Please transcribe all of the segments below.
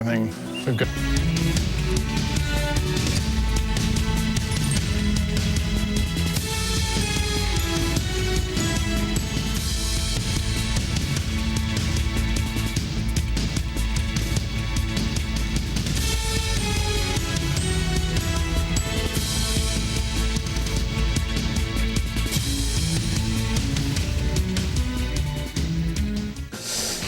Everything good.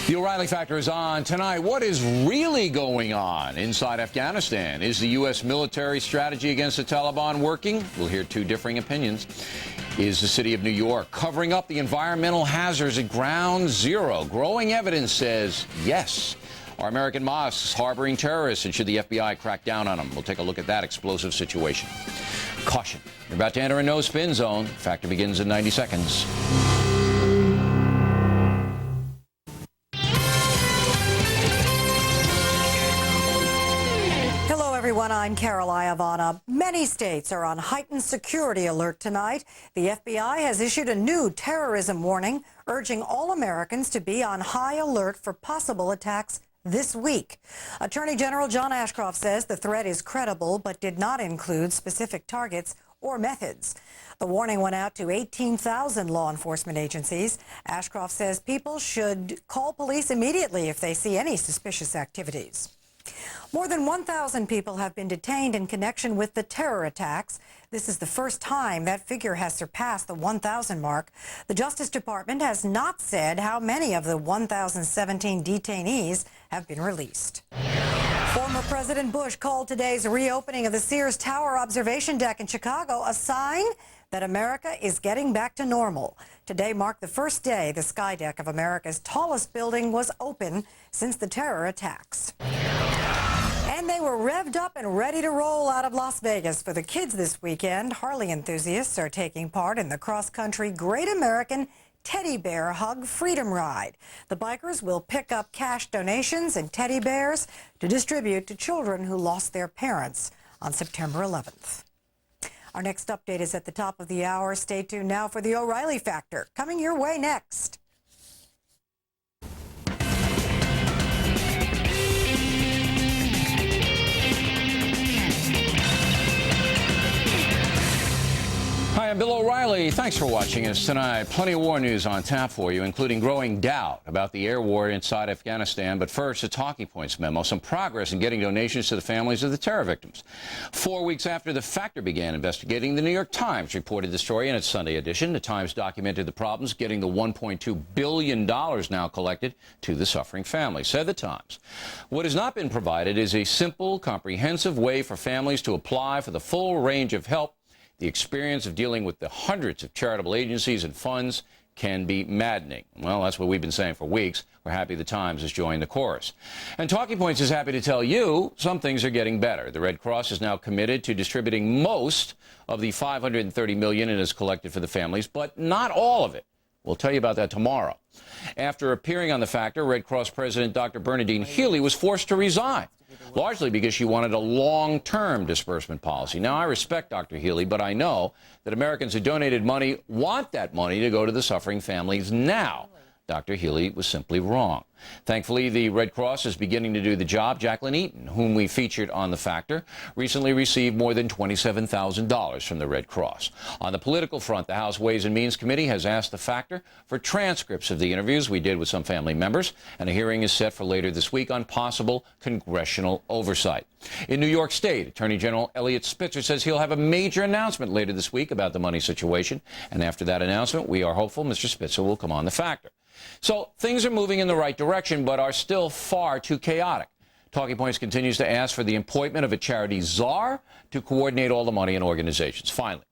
The O'Reilly Factor is on tonight. What is really going on inside Afghanistan? Is the U.S. military strategy against the Taliban working? We'll hear two differing opinions. Is the city of New York covering up the environmental hazards at Ground Zero? Growing evidence says yes. Are American mosques harboring terrorists, and should the FBI crack down on them? We'll take a look at that explosive situation. Caution. You're about to enter a no-spin zone. Factor begins in 90 seconds. I'm Carol Iavana. Many states are on heightened security alert tonight. The FBI has issued a new terrorism warning, urging all Americans to be on high alert for possible attacks this week. Attorney General John Ashcroft says the threat is credible, but did not include specific targets or methods. The warning went out to 18,000 law enforcement agencies. Ashcroft says people should call police immediately if they see any suspicious activities. More than 1,000 people have been detained in connection with the terror attacks. This is the first time that figure has surpassed the 1,000 mark. The Justice Department has not said how many of the 1,017 detainees have been released. Former President Bush called today's reopening of the Sears Tower observation deck in Chicago a sign that America is getting back to normal. Today marked the first day the sky deck of America's tallest building was open since the terror attacks. And they were revved up and ready to roll out of Las Vegas for the kids this weekend. Harley enthusiasts are taking part in the cross-country Great American Teddy Bear Hug Freedom Ride. The bikers will pick up cash donations and teddy bears to distribute to children who lost their parents on September 11th. Our next update is at the top of the hour. Stay tuned now for the O'Reilly Factor, coming your way next. Hi, I'm Bill O'Reilly. Thanks for watching us tonight. Plenty of war news on tap for you, including growing doubt about the air war inside Afghanistan. But first, a talking points memo, some progress in getting donations to the families of the terror victims. 4 weeks after the Factor began investigating, the New York Times reported the story in its Sunday edition. The Times documented the problems getting the $1.2 billion now collected to the suffering families, said the Times. What has not been provided is a simple, comprehensive way for families to apply for the full range of help. The experience of dealing with the hundreds of charitable agencies and funds can be maddening. Well, that's what we've been saying for weeks. We're happy the Times has joined the chorus. And Talking Points is happy to tell you some things are getting better. The Red Cross is now committed to distributing most of the $530 million it has collected for the families, but not all of it. We'll tell you about that tomorrow. After appearing on The Factor, Red Cross President Dr. Bernadine Healy was forced to resign, largely because she wanted a long-term disbursement policy. Now, I respect Dr. Healy, but I know that Americans who donated money want that money to go to the suffering families now. Dr. Healy was simply wrong. Thankfully, the Red Cross is beginning to do the job. Jacqueline Eaton, whom we featured on The Factor, recently received more than $27,000 from the Red Cross. On the political front, the House Ways and Means Committee has asked The Factor for transcripts of the interviews we did with some family members, and a hearing is set for later this week on possible congressional oversight. In New York State, Attorney General Eliot Spitzer says he'll have a major announcement later this week about the money situation, and after that announcement, we are hopeful Mr. Spitzer will come on The Factor. So things are moving in the right direction, but are still far too chaotic. Talking Points continues to ask for the appointment of a charity czar to coordinate all the money and organizations. Finally,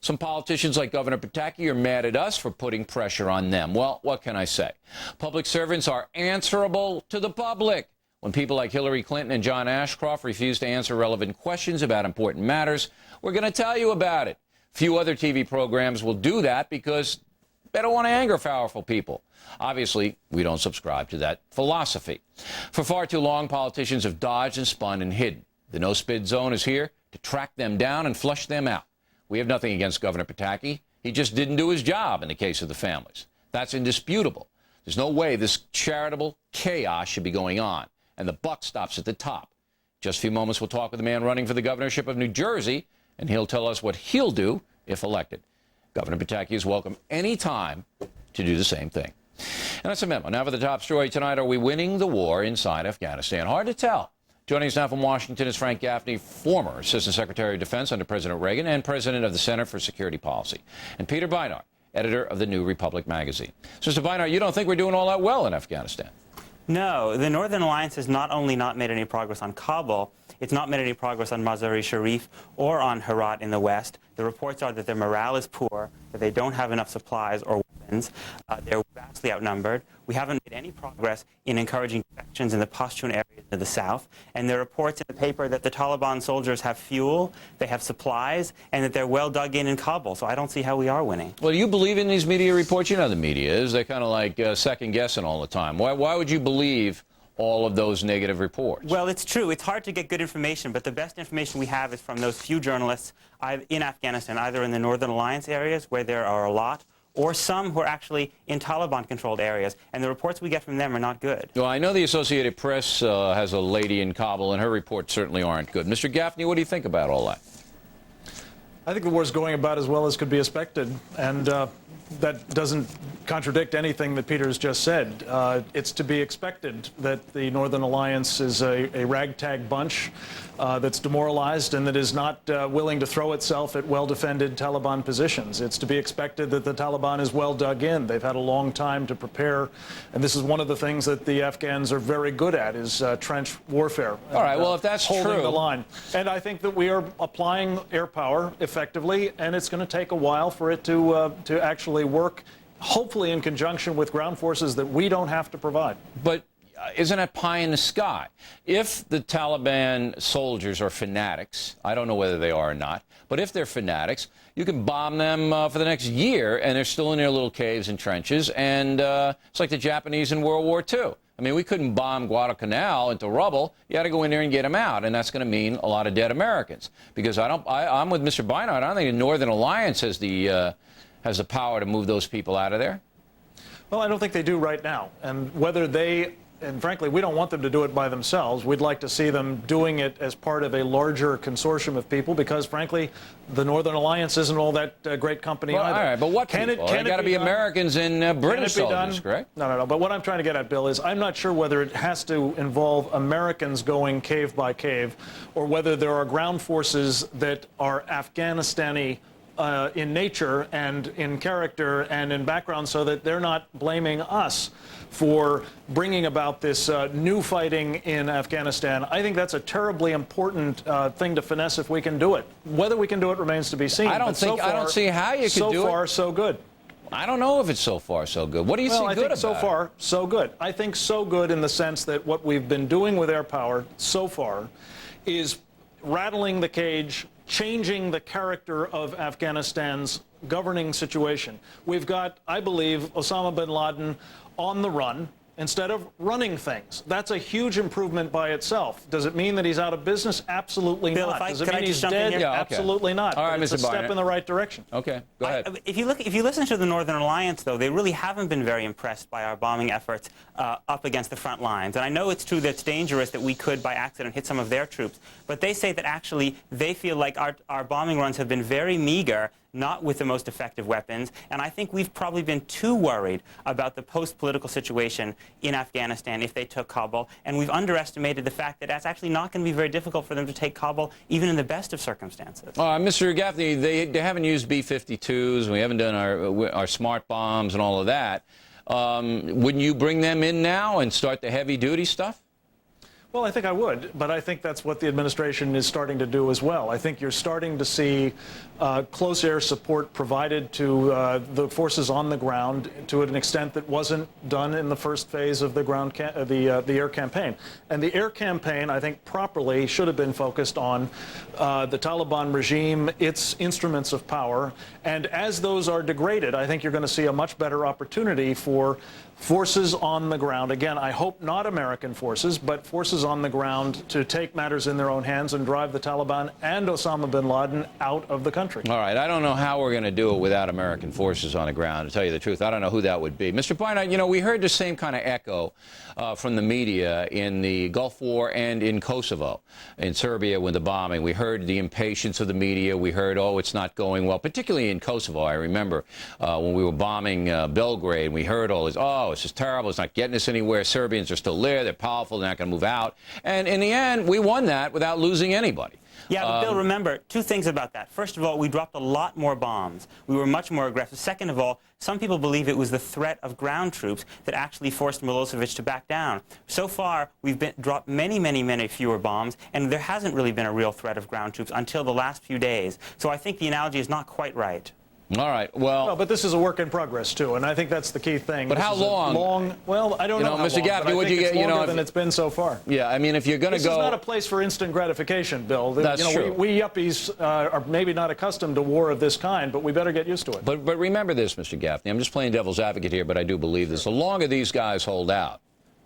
some politicians like Governor Pataki are mad at us for putting pressure on them. Well, what can I say? Public servants are answerable to the public. When people like Hillary Clinton and John Ashcroft refuse to answer relevant questions about important matters, we're going to tell you about it. Few other TV programs will do that because they don't want to anger powerful people. Obviously, we don't subscribe to that philosophy. For far too long, politicians have dodged and spun and hidden. The no-spin zone is here to track them down and flush them out. We have nothing against Governor Pataki. He just didn't do his job in the case of the families. That's indisputable. There's no way this charitable chaos should be going on. and the buck stops at the top. Just a few moments, we'll talk with the man running for the governorship of New Jersey, and he'll tell us what he'll do if elected. Governor Pataki is welcome anytime to do the same thing. And that's a memo. Now for the top story tonight, are we winning the war inside Afghanistan? Hard to tell. Joining us now from Washington is Frank Gaffney, former Assistant Secretary of Defense under President Reagan and President of the Center for Security Policy, and Peter Beinart, editor of the New Republic magazine. So, Mr. Beinart, you don't think we're doing all that well in Afghanistan? No, the Northern Alliance has not only not made any progress on Kabul, it's not made any progress on Mazar-e-Sharif or on Herat in the west. The reports are that their morale is poor, that they don't have enough supplies or weapons. They're vastly outnumbered. We haven't made any progress in encouraging defections in the Pashtun areas of the south. And there are reports in the paper that the Taliban soldiers have fuel, they have supplies, and that they're well dug in Kabul. So I don't see how we are winning. Well, do you believe in these media reports? You know the media is. They're kind of like second-guessing all the time. Why would you believe all of those negative reports? Well, it's true. It's hard to get good information, but the best information we have is from those few journalists in Afghanistan, either in the Northern Alliance areas, where there are a lot, or some who are actually in Taliban-controlled areas. And the reports we get from them are not good. Well, I know the Associated Press has a lady in Kabul, and her reports certainly aren't good. Mr. Gaffney, what do you think about all that? I think the war's going about as well as could be expected, and that doesn't contradict anything that Peter's just said. It's to be expected that the Northern Alliance is a ragtag bunch that's demoralized and that is not willing to throw itself at well-defended Taliban positions. It's to be expected that the Taliban is well dug in. They've had a long time to prepare, and this is one of the things that the Afghans are very good at, is trench warfare. All right, well, if that's holding true, the line. And I think that we are applying air power effectively, and it's going to take a while for it to actually work, hopefully in conjunction with ground forces that we don't have to provide. But isn't it pie in the sky? If the Taliban soldiers are fanatics, I don't know whether they are or not, but if they're fanatics, you can bomb them for the next year, and they're still in their little caves and trenches, and it's like the Japanese in World War II. I mean, we couldn't bomb Guadalcanal into rubble. You had to go in there and get them out, and that's going to mean a lot of dead Americans. Because I'm with Mr. Beinart. I don't think the Northern Alliance has the power to move those people out of there. Well, I don't think they do right now. And whether they, and frankly, we don't want them to do it by themselves. We'd like to see them doing it as part of a larger consortium of people because, frankly, the Northern Alliance isn't all that great company well, either. All right, but what can people? It got to be done? Americans and British soldiers, correct? No. But what I'm trying to get at, Bill, is I'm not sure whether it has to involve Americans going cave by cave or whether there are ground forces that are Afghanistani in nature and in character and in background so that they're not blaming us for bringing about this new fighting in Afghanistan. I think that's a terribly important thing to finesse if we can do it. Whether we can do it remains to be seen. I don't see how you could do it. So far, so good. I don't know if it's so far so good. What do you see good about it? I think so far, so good. I think so good in the sense that what we've been doing with air power so far is rattling the cage, changing the character of Afghanistan's governing situation. We've got, I believe, Osama bin Laden on the run instead of running things. That's a huge improvement by itself. Does it mean that he's out of business? Absolutely Bill, not. Does it mean he's dead? Yeah, okay. Absolutely not. All right, it's a step in the right direction. Okay, go ahead. If you listen to the Northern Alliance, though, they really haven't been very impressed by our bombing efforts up against the front lines. And I know it's true that it's dangerous that we could, by accident, hit some of their troops. But they say that actually they feel like our bombing runs have been very meager, not with the most effective weapons. And I think we've probably been too worried about the post-political situation in Afghanistan if they took Kabul. And we've underestimated the fact that that's actually not going to be very difficult for them to take Kabul, even in the best of circumstances. Mr. Gaffney, they haven't used B-52s. We haven't done our smart bombs and all of that. Wouldn't you bring them in now and start the heavy-duty stuff? Well, I think I would, but I think that's what the administration is starting to do as well. I think you're starting to see close air support provided to the forces on the ground to an extent that wasn't done in the first phase of the air campaign. And the air campaign, I think, properly should have been focused on the Taliban regime, its instruments of power. And as those are degraded, I think you're going to see a much better opportunity for forces on the ground. Again, I hope not American forces, but forces on the ground to take matters in their own hands and drive the Taliban and Osama bin Laden out of the country. All right. I don't know how we're going to do it without American forces on the ground, to tell you the truth. I don't know who that would be. Mr. Barnett, you know, we heard the same kind of echo from the media in the Gulf War and in Kosovo, in Serbia with the bombing. We heard the impatience of the media. We heard, oh, it's not going well, particularly in Kosovo. I remember when we were bombing Belgrade, we heard all this, oh, it's just terrible. It's not getting us anywhere. Serbians are still there. They're powerful. They're not going to move out. And in the end, we won that without losing anybody. Yeah, but Bill, remember, two things about that. First of all, we dropped a lot more bombs. We were much more aggressive. Second of all, some people believe it was the threat of ground troops that actually forced Milosevic to back down. So far, we've dropped many, many, many fewer bombs, and there hasn't really been a real threat of ground troops until the last few days. So I think the analogy is not quite right. All right. Well, but this is a work in progress too, and I think that's the key thing. But this how is long? Well, I don't know how Mr. long, Gaffney, but I would think you it's get? longer than it's been so far. Yeah, I mean, if you're going to This go, is not a place for instant gratification, Bill. That's true. We yuppies are maybe not accustomed to war of this kind, but we better get used to it. But remember this, Mr. Gaffney. I'm just playing devil's advocate here, but I do believe this. The longer these guys hold out,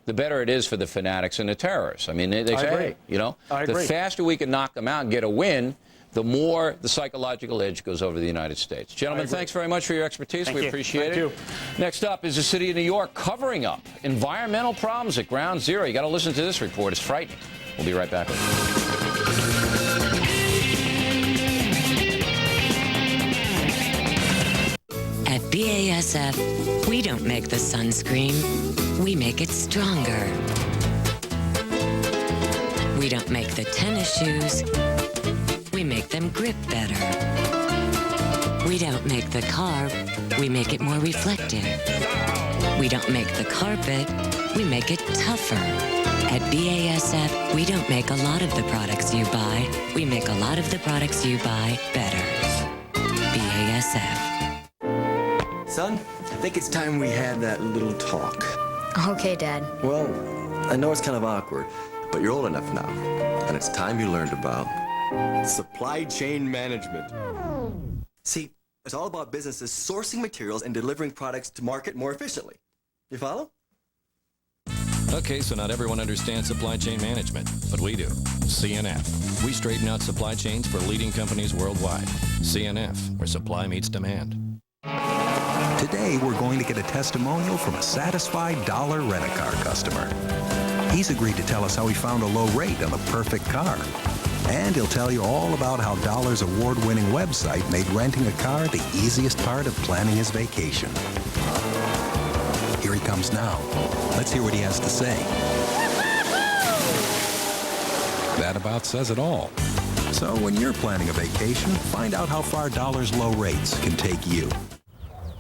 the better it is for the fanatics and the terrorists. I mean, they say, agree. you know, I the agree. faster we can knock them out and get a win, the more the psychological edge goes over the United States. Gentlemen, thanks very much for your expertise. Thank we you. appreciate Thank it. you. Next up is the city of New York covering up environmental problems at Ground Zero. You got to listen to this report. It's frightening. We'll be right back. At BASF, we don't make the sunscreen, we make it stronger. We don't make the tennis shoes, we make them grip better. We don't make the car, we make it more reflective. We don't make the carpet, we make it tougher. At BASF, we don't make a lot of the products you buy, we make a lot of the products you buy better. BASF. Son, I think it's time we had that little talk. Okay, Dad. Well, I know it's kind of awkward, but you're old enough now, and it's time you learned about supply chain management. See, it's all about businesses sourcing materials and delivering products to market more efficiently. You follow? Okay, so not everyone understands supply chain management, but we do. CNF. We straighten out supply chains for leading companies worldwide. CNF, where supply meets demand. Today, we're going to get a testimonial from a satisfied Dollar Rent-A-Car customer. He's agreed to tell us how he found a low rate on the perfect car. And he'll tell you all about how Dollar's award-winning website made renting a car the easiest part of planning his vacation. Here he comes now. Let's hear what he has to say. That about says it all. So when you're planning a vacation, find out how far Dollar's low rates can take you.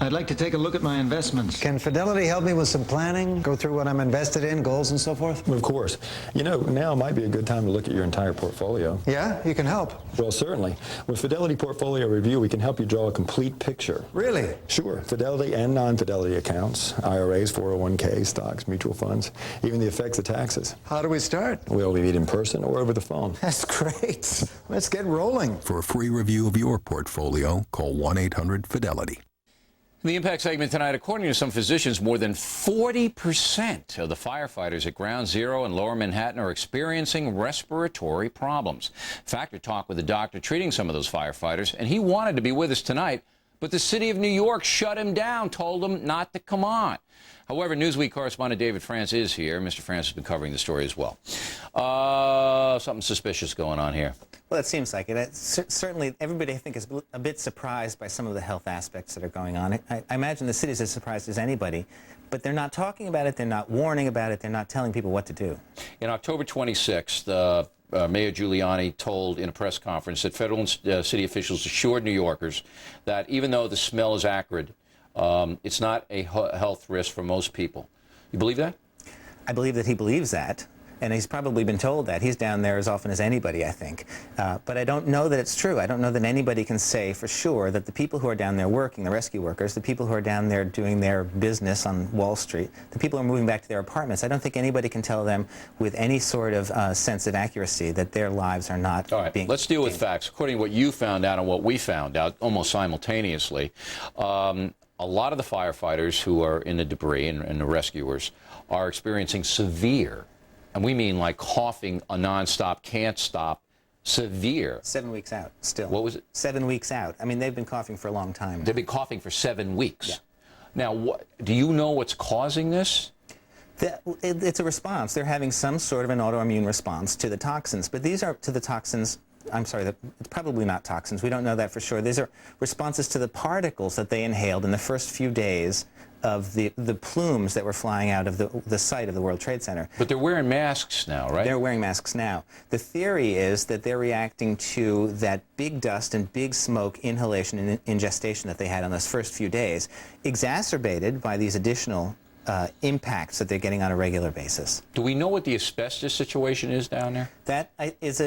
I'd like to take a look at my investments. Can Fidelity help me with some planning? Go through what I'm invested in, goals and so forth? Of course. You know, now might be a good time to look at your entire portfolio. Yeah? You can help? Well, certainly. With Fidelity Portfolio Review, we can help you draw a complete picture. Really? Sure. Fidelity and non-Fidelity accounts, IRAs, 401k, stocks, mutual funds, even the effects of taxes. How do we start? We'll meet in person or over the phone. That's great. Let's get rolling. For a free review of your portfolio, call 1-800-FIDELITY. In the Impact segment tonight, according to some physicians, more than 40% of the firefighters at Ground Zero in Lower Manhattan are experiencing respiratory problems. Factor talked with a doctor treating some of those firefighters, and he wanted to be with us tonight, but the city of New York shut him down, told him not to come on. However, Newsweek correspondent David France is here. Mr. France has been covering the story as well. Something suspicious going on here. Well, it seems like it. Certainly, everybody, I think, is a bit surprised by some of the health aspects that are going on. I imagine the city's as surprised as anybody, but they're not talking about it, they're not warning about it, they're not telling people what to do. In October 26th, Mayor Giuliani told in a press conference that federal and city officials assured New Yorkers that even though the smell is acrid, it's not a health risk for most people. You believe that? I believe that he believes that. And he's probably been told that. He's down there as often as anybody, I think. But I don't know that it's true. I don't know that anybody can say for sure that the people who are down there working, the rescue workers, the people who are down there doing their business on Wall Street, the people who are moving back to their apartments, I don't think anybody can tell them with any sort of sense of accuracy that their lives are not All right, let's deal with facts. According to what you found out and what we found out almost simultaneously, a a lot of the firefighters who are in the debris and the rescuers are experiencing severe, and we mean like coughing a nonstop, can't stop, severe. 7 weeks out, still. What was it? 7 weeks out. I mean, they've been coughing for a long time now. They've been coughing for 7 weeks. Yeah. Now, do you know what's causing this? It's a response. They're having some sort of an autoimmune response to the toxins, but these are to the toxins. I'm sorry, it's probably not toxins. We don't know that for sure. These are responses to the particles that they inhaled in the first few days of the plumes that were flying out of the site of the World Trade Center. But they're wearing masks now, right? They're wearing masks now. The theory is that they're reacting to that big dust and big smoke inhalation and ingestion that they had on those first few days, exacerbated by these additional impacts that they're getting on a regular basis. Do we know what the asbestos situation is down there? That is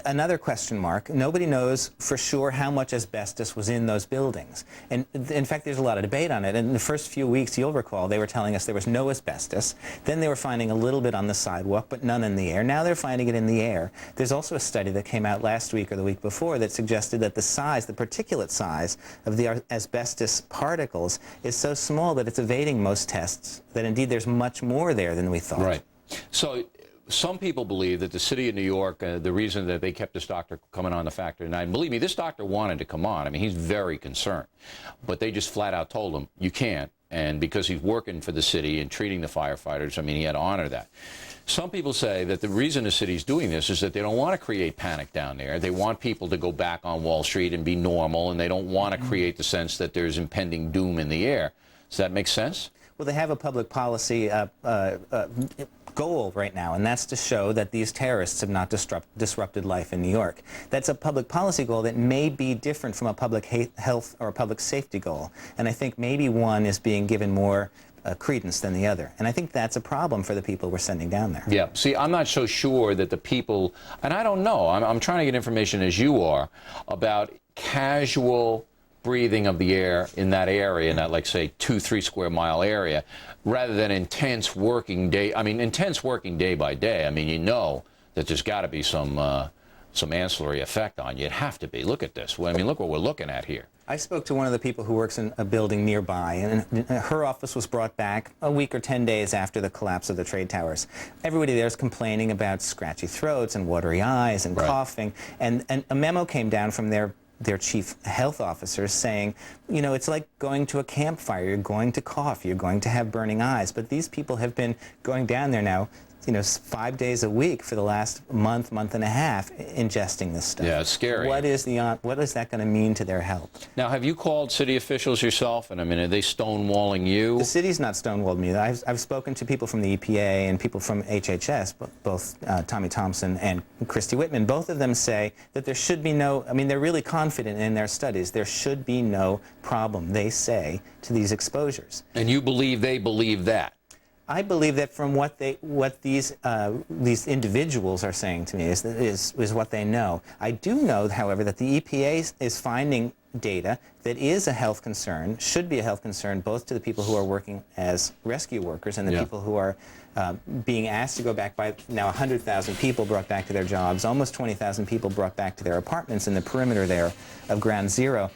another question mark. Nobody knows for sure how much asbestos was in those buildings. And in fact, there's a lot of debate on it. In the first few weeks, you'll recall, they were telling us there was no asbestos. Then they were finding a little bit on the sidewalk, but none in the air. Now they're finding it in the air. There's also a study that came out last week or the week before that suggested that the size, the particulate size of the asbestos particles is so small that it's evading most tests, that indeed there's much more there than we thought. Right. So some people believe that the city of New York, the reason that they kept this doctor coming on the Factor 9, believe me, this doctor wanted to come on. I mean, he's very concerned. But they just flat out told him, you can't. And because he's working for the city and treating the firefighters, I mean, he had to honor that. Some people say that the reason the city's doing this is that they don't want to create panic down there. They want people to go back on Wall Street and be normal, and they don't want to create the sense that there's impending doom in the air. Does that make sense? Well, they have a public policy goal right now, and that's to show that these terrorists have not disrupted life in New York. That's a public policy goal that may be different from a public health or a public safety goal, and I think maybe one is being given more credence than the other. And I think that's a problem for the people we're sending down there. Yeah. See, I'm not so sure that the people, and I don't know, I'm trying to get information as you are about casual breathing of the air in that area, in that, like, say, 2-3 square mile area, rather than intense working day. I mean, intense working day by day. I mean, you know that there's got to be some ancillary effect on you. It'd have to be. Look at this. Well, I mean, look what we're looking at here. I spoke to one of the people who works in a building nearby, and her office was brought back a week or 10 days after the collapse of the trade towers. Everybody there is complaining about scratchy throats and watery eyes and coughing, and a memo came down from their chief health officers saying, you know, it's like going to a campfire. You're going to cough. You're going to have burning eyes. But these people have been going down there now, you know, 5 days a week for the last month and a half, ingesting this stuff. Yeah, it's scary. What is that going to mean to their health? Now, have you called city officials yourself? And I mean, are they stonewalling you? The city's not stonewalled me. I've spoken to people from the EPA and people from HHS, both Tommy Thompson and Christy Whitman. Both of them say that there should be no, I mean, they're really confident in their studies. There should be no problem, they say, to these exposures. And you believe they believe that? I believe that from what these individuals are saying to me is what they know. I do know, however, that the EPA is finding data that is a health concern, should be a health concern, both to the people who are working as rescue workers and the people who are being asked to go back. By now 100,000 people brought back to their jobs, almost 20,000 people brought back to their apartments in the perimeter there of Ground Zero.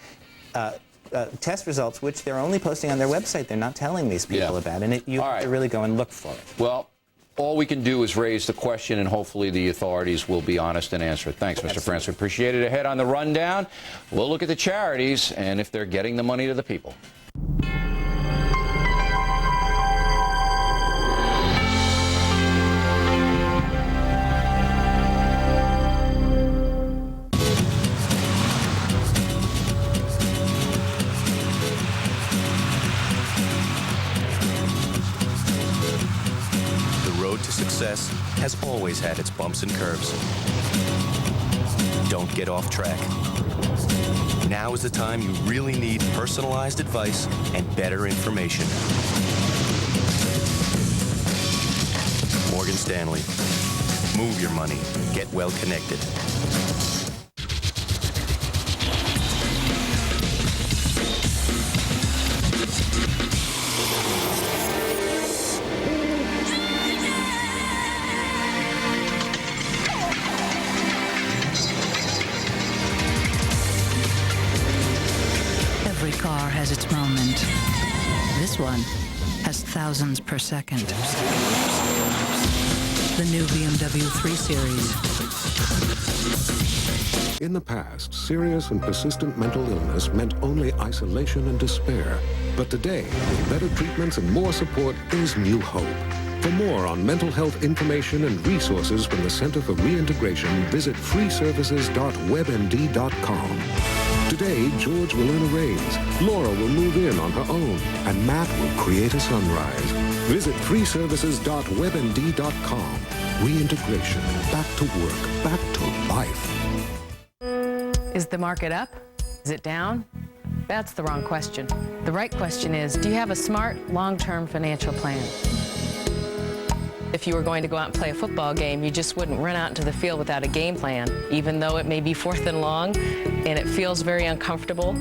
Test results, which they're only posting on their website. They're not telling these people about, and you have to really go and look for it. Well, all we can do is raise the question, and hopefully the authorities will be honest and answer it. Thanks, Mr. France. We appreciate it. Ahead on the rundown, we'll look at the charities and if they're getting the money to the people. Success has always had its bumps and curves. Don't get off track. Now is the time you really need personalized advice and better information. Morgan Stanley. Move your money. Get well connected. Every car has its moment. one has thousands per second. The new BMW 3 Series. In the past, serious and persistent mental illness meant only isolation and despair. But today, with better treatments and more support, there's new hope. For more on mental health information and resources from the Center for Reintegration, visit freeservices.webmd.com. Today, George will earn a raise, Laura will move in on her own, and Matt will create a sunrise. Visit freeservices.webmd.com. Reintegration. Back to work. Back to life. Is the market up? Is it down? That's the wrong question. The right question is, do you have a smart, long-term financial plan? If you were going to go out and play a football game, you just wouldn't run out into the field without a game plan, even though it may be 4th and long and it feels very uncomfortable.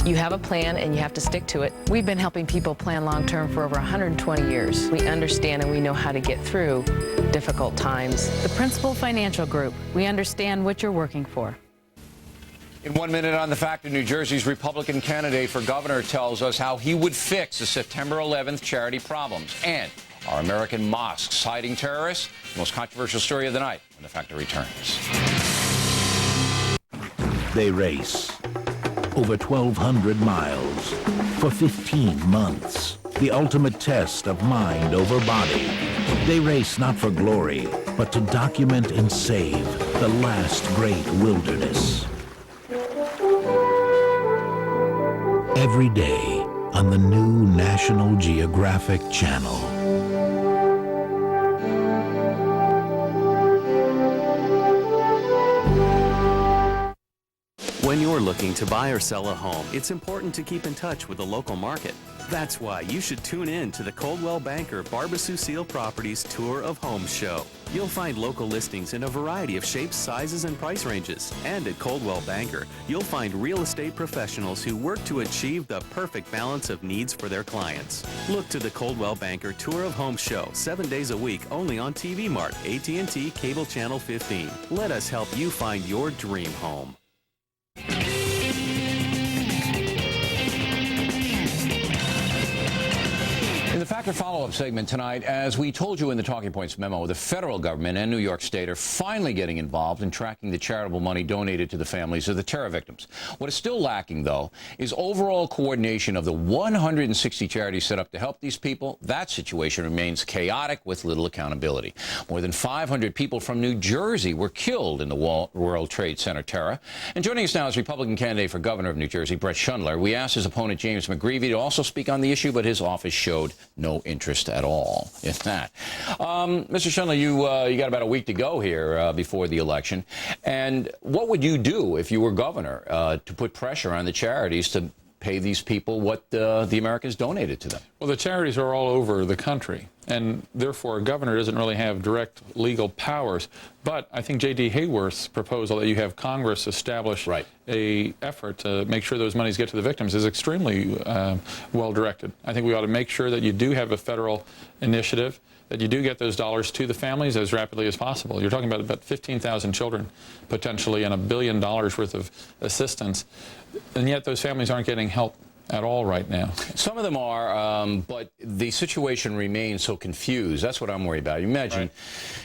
You have a plan and you have to stick to it. We've been helping people plan long-term for over 120 years. We understand and we know how to get through difficult times. The Principal Financial Group, we understand what you're working for. In 1 minute on The Factor, New Jersey's Republican candidate for governor tells us how he would fix the September 11th charity problems. And are American mosques hiding terrorists? The most controversial story of the night when The Factor returns. They race over 1,200 miles for 15 months. The ultimate test of mind over body. They race not for glory, but to document and save the last great wilderness. Every day on the new National Geographic Channel. When you're looking to buy or sell a home, it's important to keep in touch with the local market. That's why you should tune in to the Coldwell Banker Barbara Seal Properties Tour of Homes show. You'll find local listings in a variety of shapes, sizes, and price ranges. And at Coldwell Banker, you'll find real estate professionals who work to achieve the perfect balance of needs for their clients. Look to the Coldwell Banker Tour of Homes show 7 days a week only on TV Mart, AT&T Cable Channel 15. Let us help you find your dream home. In the Factor follow-up segment tonight, as we told you in the Talking Points memo, the federal government and New York State are finally getting involved in tracking the charitable money donated to the families of the terror victims. What is still lacking, though, is overall coordination of the 160 charities set up to help these people. That situation remains chaotic with little accountability. More than 500 people from New Jersey were killed in the World Trade Center terror. And joining us now is Republican candidate for governor of New Jersey, Brett Schundler. We asked his opponent, James McGreevey, to also speak on the issue, but his office showed no interest at all in that. Mr. Schundler, you got about a week to go here before the election. And what would you do if you were governor to put pressure on the charities to pay these people what the Americans donated to them? Well, the charities are all over the country, and therefore a governor doesn't really have direct legal powers. But I think J.D. Hayworth's proposal that you have Congress establish a effort to make sure those monies get to the victims is extremely well directed. I think we ought to make sure that you do have a federal initiative, that you do get those dollars to the families as rapidly as possible. You're talking about 15,000 children potentially and $1 billion worth of assistance, and yet those families aren't getting help at all right now. Some of them are, but the situation remains so confused. That's what I'm worried about. Imagine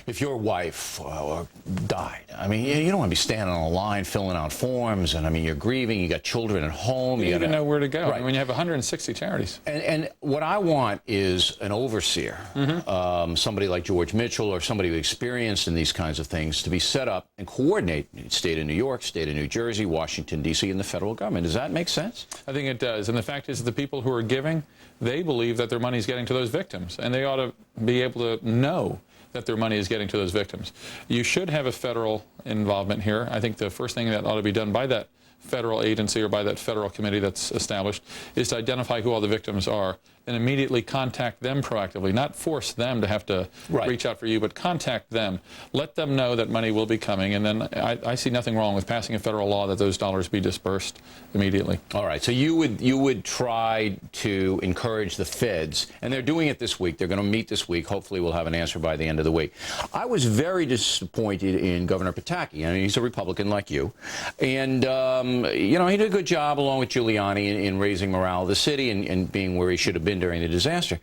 if your wife died. I mean, you don't want to be standing on a line filling out forms, and I mean, you're grieving, you got children at home. You don't know where to go. Right. I mean, when you have 160 charities. And what I want is an overseer, somebody like George Mitchell or somebody who's experienced in these kinds of things, to be set up and coordinate state of New York, state of New Jersey, Washington, D.C., and the federal government. Does that make sense? I think it does. And the fact is that the people who are giving, they believe that their money is getting to those victims, and they ought to be able to know that their money is getting to those victims. You should have a federal involvement here. I think the first thing that ought to be done by that federal agency or by that federal committee that's established is to identify who all the victims are and immediately contact them proactively, not force them to have to reach out for you, but contact them. Let them know that money will be coming, and then I see nothing wrong with passing a federal law that those dollars be dispersed immediately. All right, so you would try to encourage the feds, and they're doing it this week. They're going to meet this week. Hopefully we'll have an answer by the end of the week. I was very disappointed in Governor Pataki. I mean, he's a Republican like you, and you know, he did a good job along with Giuliani in raising morale of the city and being where he should have been happened during the disaster.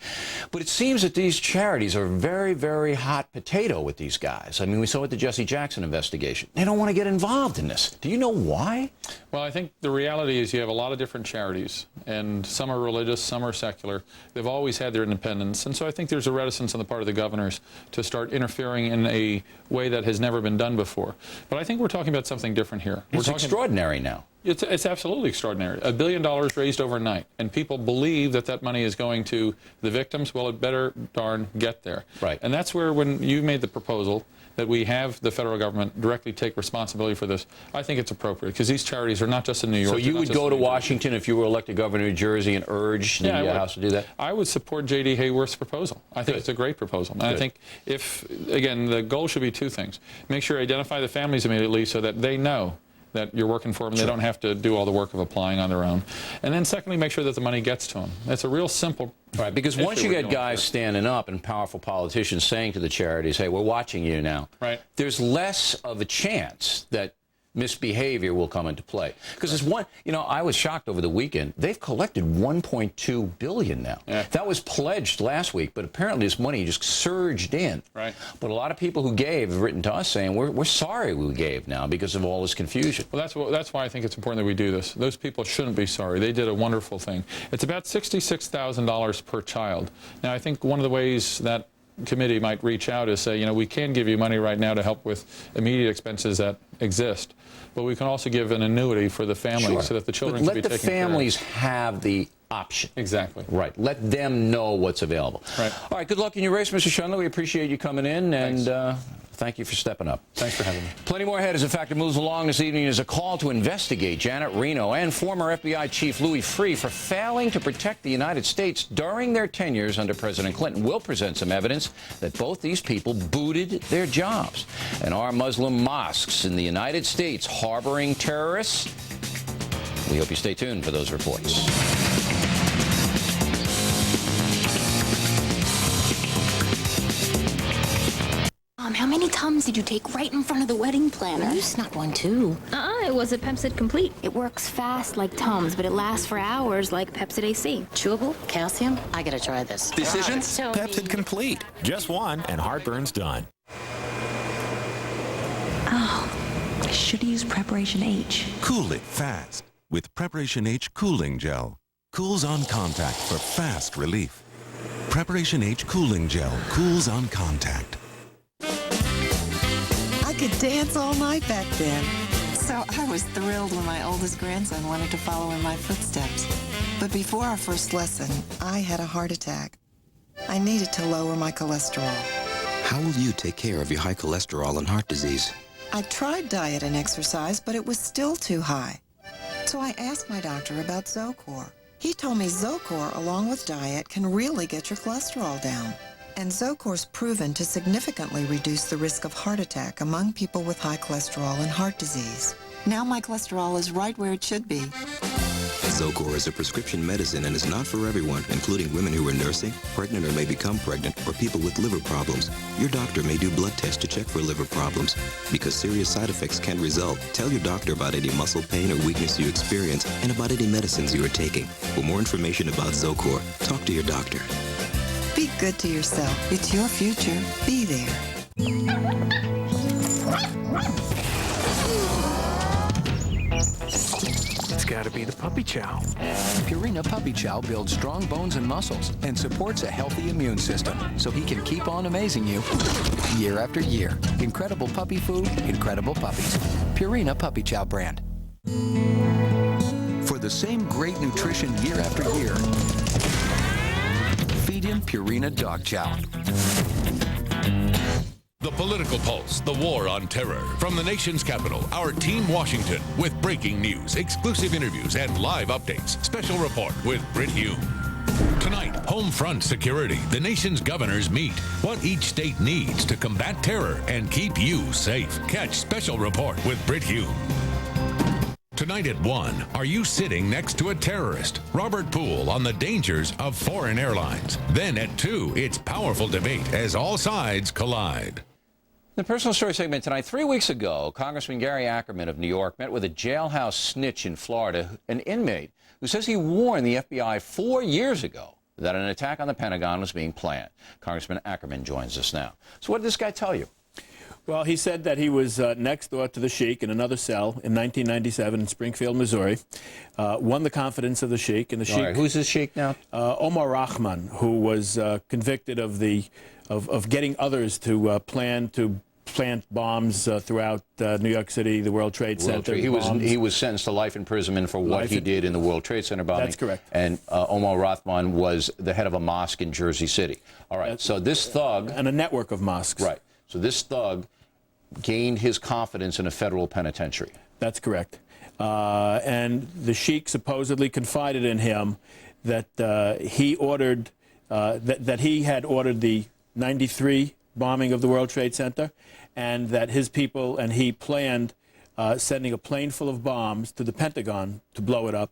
But it seems that these charities are very, very hot potato with these guys. I mean, we saw with the Jesse Jackson investigation. They don't want to get involved in this. Do you know why? Well, I think the reality is you have a lot of different charities, and some are religious, some are secular. They've always had their independence, and so I think there's a reticence on the part of the governors to start interfering in a way that has never been done before. But I think we're talking about something different here. It's extraordinary now. It's absolutely extraordinary. $1 billion raised overnight, and people believe that that money is going to the victims. Well, it better darn get there. Right. And that's where, when you made the proposal that we have the federal government directly take responsibility for this, I think it's appropriate, because these charities are not just in New York. So you would go to Washington if you were elected governor of New Jersey and urge the House to do that? I would support J.D. Hayworth's proposal. I think it's a great proposal. And I think if, again, the goal should be two things. Make sure you identify the families immediately so that they know that you're working for them. They don't have to do all the work of applying on their own. And then secondly, make sure that the money gets to them. That's a real simple Right, because once you get guys standing up and powerful politicians saying to the charities, hey, we're watching you now, there's less of a chance that misbehavior will come into play. Because there's one, you know, I was shocked over the weekend. They've collected $1.2 billion now. That was pledged last week, but apparently this money just surged in. Right. But a lot of people who gave have written to us saying, we're sorry we gave now because of all this confusion. Well, that's why I think it's important that we do this. Those people shouldn't be sorry. They did a wonderful thing. It's about $66,000 per child. Now, I think one of the ways that committee might reach out is say, you know, we can give you money right now to help with immediate expenses that exist, but we can also give an annuity for the family so that the children can be taken care of. Let the families have the option. Exactly. Right. Let them know what's available. Right. All right. Good luck in your race, Mr. Schundler. We appreciate you coming in, and thank you for stepping up. Thanks for having me. Plenty more ahead as the Factor moves along this evening. Is a call to investigate Janet Reno and former FBI Chief Louis Freeh for failing to protect the United States during their tenures under President Clinton. We'll present some evidence that both these people booted their jobs. And are Muslim mosques in the United States harboring terrorists? We hope you stay tuned for those reports. How many Tums did you take right in front of the wedding planner? You snuck one, too. It was a Pepsid Complete. It works fast like Tums, but it lasts for hours like Pepsid AC. Chewable? Calcium? I gotta try this. Decision? Pepsid Complete. Just one, and heartburn's done. Oh, I should use Preparation H. Cool it fast with Preparation H Cooling Gel. Cools on contact for fast relief. Preparation H Cooling Gel cools on contact. I could dance all night back then. So I was thrilled when my oldest grandson wanted to follow in my footsteps. But before our first lesson, I had a heart attack. I needed to lower my cholesterol. How will you take care of your high cholesterol and heart disease? I tried diet and exercise, but it was still too high. So I asked my doctor about Zocor. He told me Zocor, along with diet, can really get your cholesterol down. And Zocor's proven to significantly reduce the risk of heart attack among people with high cholesterol and heart disease. Now my cholesterol is right where it should be. Zocor is a prescription medicine and is not for everyone, including women who are nursing, pregnant or may become pregnant, or people with liver problems. Your doctor may do blood tests to check for liver problems. Because serious side effects can result, tell your doctor about any muscle pain or weakness you experience and about any medicines you are taking. For more information about Zocor, talk to your doctor. Be good to yourself. It's your future. Be there. It's gotta be the Puppy Chow. Purina Puppy Chow builds strong bones and muscles and supports a healthy immune system so he can keep on amazing you year after year. Incredible puppy food, incredible puppies. Purina Puppy Chow brand. For the same great nutrition year after year, feed him Purina Dog Chow. The Political Pulse, the war on terror. From the nation's capital, our Team Washington, with breaking news, exclusive interviews, and live updates. Special report with Brit Hume. Tonight, home front security. The nation's governors meet. What each state needs to combat terror and keep you safe. Catch Special Report with Brit Hume. Tonight at 1, are you sitting next to a terrorist? Robert Poole on the dangers of foreign airlines. Then at 2, it's powerful debate as all sides collide. The personal story segment tonight. 3 weeks ago, Congressman Gary Ackerman of New York met with a jailhouse snitch in Florida, an inmate who says he warned the FBI 4 years ago that an attack on the Pentagon was being planned. Congressman Ackerman joins us now. So what did this guy tell you? Well, he said that he was next door to the Sheik in another cell in 1997 in Springfield, Missouri, won the confidence of the Sheik. And the Sheik, who's the Sheik now? Omar Rahman, who was convicted of getting others to plant bombs throughout New York City, the World Trade Center. He was sentenced to life imprisonment for what he did in the World Trade Center bombing. That's correct. And Omar Rahman was the head of a mosque in Jersey City. All right. So this thug and a network of mosques. Right. So this thug gained his confidence in a federal penitentiary. That's correct. And the Sheik supposedly confided in him that he ordered that he had ordered the 93 bombing of the World Trade Center, and that his people and he planned sending a plane full of bombs to the Pentagon to blow it up.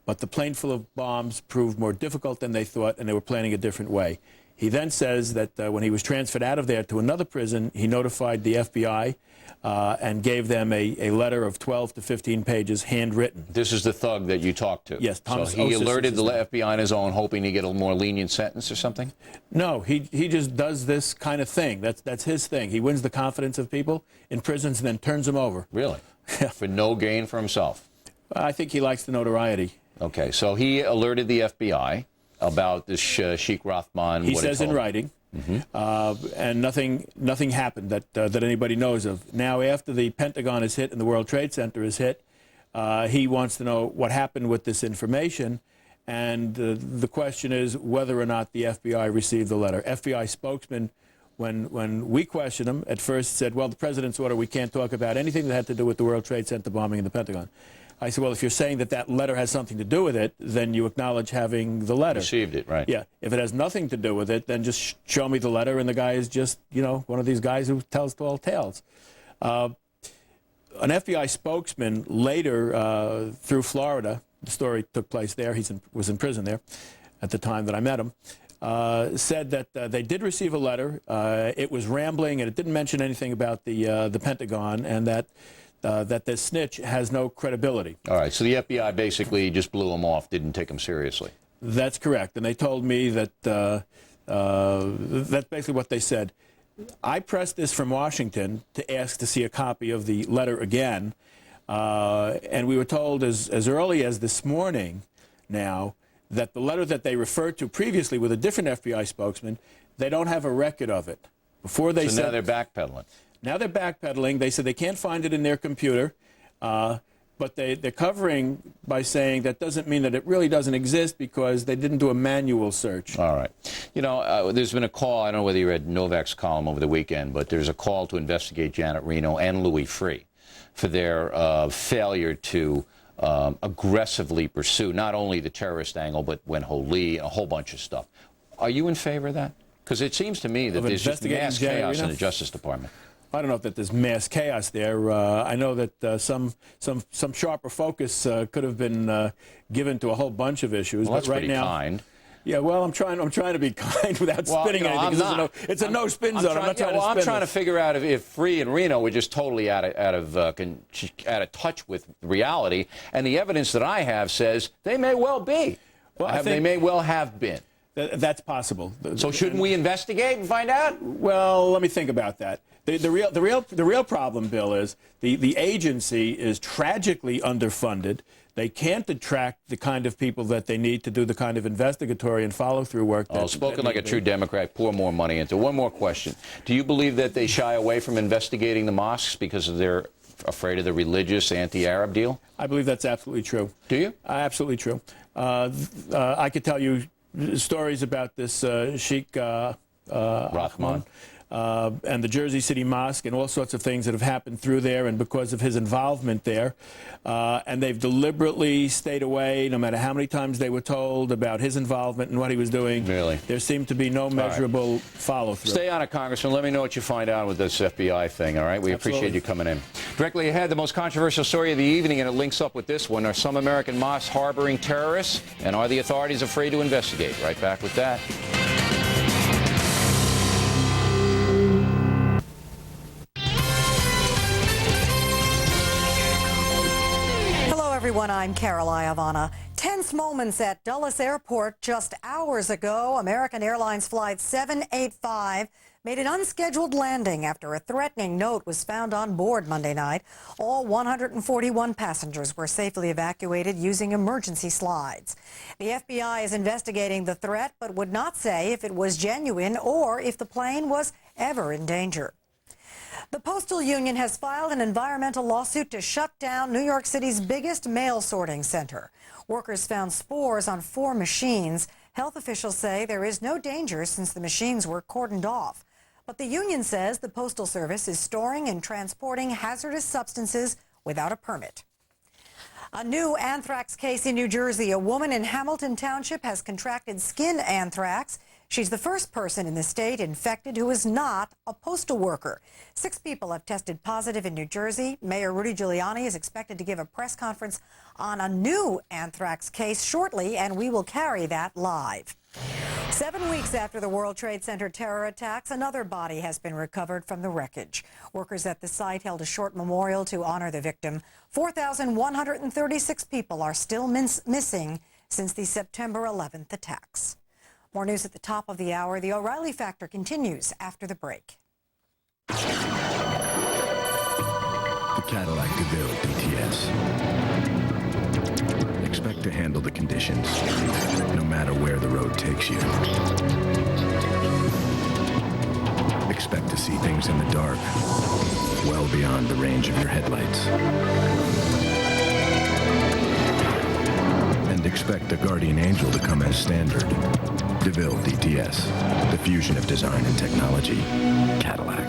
But the plane full of bombs proved more difficult than they thought, and they were planning a different way. He then says that when he was transferred out of there to another prison, he notified the FBI and gave them a letter of 12 to 15 pages, handwritten. This is the thug that you talked to? Yes. Thomas So he Osis alerted the name. FBI on his own, hoping to get a more lenient sentence or something? No, he just does this kind of thing. That's his thing. He wins the confidence of people in prisons and then turns them over. Really? For no gain for himself? I think he likes the notoriety. Okay, so he alerted the FBI about this Sheik Rahman. He says in writing, and nothing happened that anybody knows of. Now, after the Pentagon is hit and the World Trade Center is hit, he wants to know what happened with this information, and the question is whether or not the FBI received the letter. FBI spokesman, when we questioned him, at first said, well, the president's order, we can't talk about anything that had to do with the World Trade Center bombing in the Pentagon. I said, well, if you're saying that letter has something to do with it, then you acknowledge having the letter. Received it, right. Yeah. If it has nothing to do with it, then just show me the letter, and the guy is just, one of these guys who tells tall tales. An FBI spokesman later, through Florida, the story took place there, was in prison there at the time that I met him, said that they did receive a letter. It was rambling, and it didn't mention anything about the Pentagon, and that this snitch has no credibility. All right, so the FBI basically just blew him off, didn't take him seriously. That's correct, and they told me that that's basically what they said. I pressed this from Washington to ask to see a copy of the letter again, and we were told as early as this morning now that the letter that they referred to previously with a different FBI spokesman, they don't have a record of it. Before they said, now they're backpedaling. Now they're backpedaling. They said they can't find it in their computer, but they're covering by saying that doesn't mean that it really doesn't exist because they didn't do a manual search. All right. There's been a call, I don't know whether you read Novak's column over the weekend, but there's a call to investigate Janet Reno and Louis Freeh for their failure to aggressively pursue not only the terrorist angle, but Wen Ho Lee, a whole bunch of stuff. Are you in favor of that? Because it seems to me that there's just mass chaos in the Justice Department. I don't know that there's mass chaos there. I know that some sharper focus could have been given to a whole bunch of issues. Well, that's but right pretty now, kind. Yeah, well, I'm trying to be kind without spinning anything. It's a no spin zone. I'm not trying to spin I'm trying to this. figure out if Freeh and Reno were just totally out of touch with reality, and the evidence that I have says they may well be. Well, they may well have been. That's possible. So shouldn't we investigate and find out? Well, let me think about that. The real problem, Bill, is the agency is tragically underfunded. They can't attract the kind of people that they need to do the kind of investigatory and follow-through work. Spoken like a true Democrat, pour more money into. One more question. Do you believe that they shy away from investigating the mosques because they're afraid of the religious anti-Arab deal? I believe that's absolutely true. Do you? Absolutely true. I could tell you stories about this Sheik Rahman. And the Jersey City Mosque and all sorts of things that have happened through there and because of his involvement there. And they've deliberately stayed away, no matter how many times they were told about his involvement and what he was doing. Really? There seemed to be no measurable follow-through. Stay on it, Congressman. Let me know what you find out with this FBI thing, all right? We appreciate you coming in. Directly ahead, the most controversial story of the evening, and it links up with this one. Are some American mosques harboring terrorists? And are the authorities afraid to investigate? Right back with that. everyone, I'm Carol Iavana. Tense moments at Dulles Airport just hours ago. American Airlines Flight 785 made an unscheduled landing after a threatening note was found on board Monday night. All 141 passengers were safely evacuated using emergency slides. The FBI is investigating the threat, but would not say if it was genuine or if the plane was ever in danger. The Postal Union has filed an environmental lawsuit to shut down New York City's biggest mail sorting center. Workers found spores on 4 machines. Health officials say there is no danger since the machines were cordoned off. But the union says the Postal Service is storing and transporting hazardous substances without a permit. A new anthrax case in New Jersey. A woman in Hamilton Township has contracted skin anthrax. She's the first person in the state infected who is not a postal worker. 6 people have tested positive in New Jersey. Mayor Rudy Giuliani is expected to give a press conference on a new anthrax case shortly, and we will carry that live. 7 weeks after the World Trade Center terror attacks, another body has been recovered from the wreckage. Workers at the site held a short memorial to honor the victim. 4,136 people are still missing since the September 11th attacks. More news at the top of the hour. The O'Reilly Factor continues after the break. The Cadillac DeVille DTS. Expect to handle the conditions, no matter where the road takes you. Expect to see things in the dark, well beyond the range of your headlights. And expect the Guardian Angel to come as standard. DeVille DTS, the fusion of design and technology. Cadillac.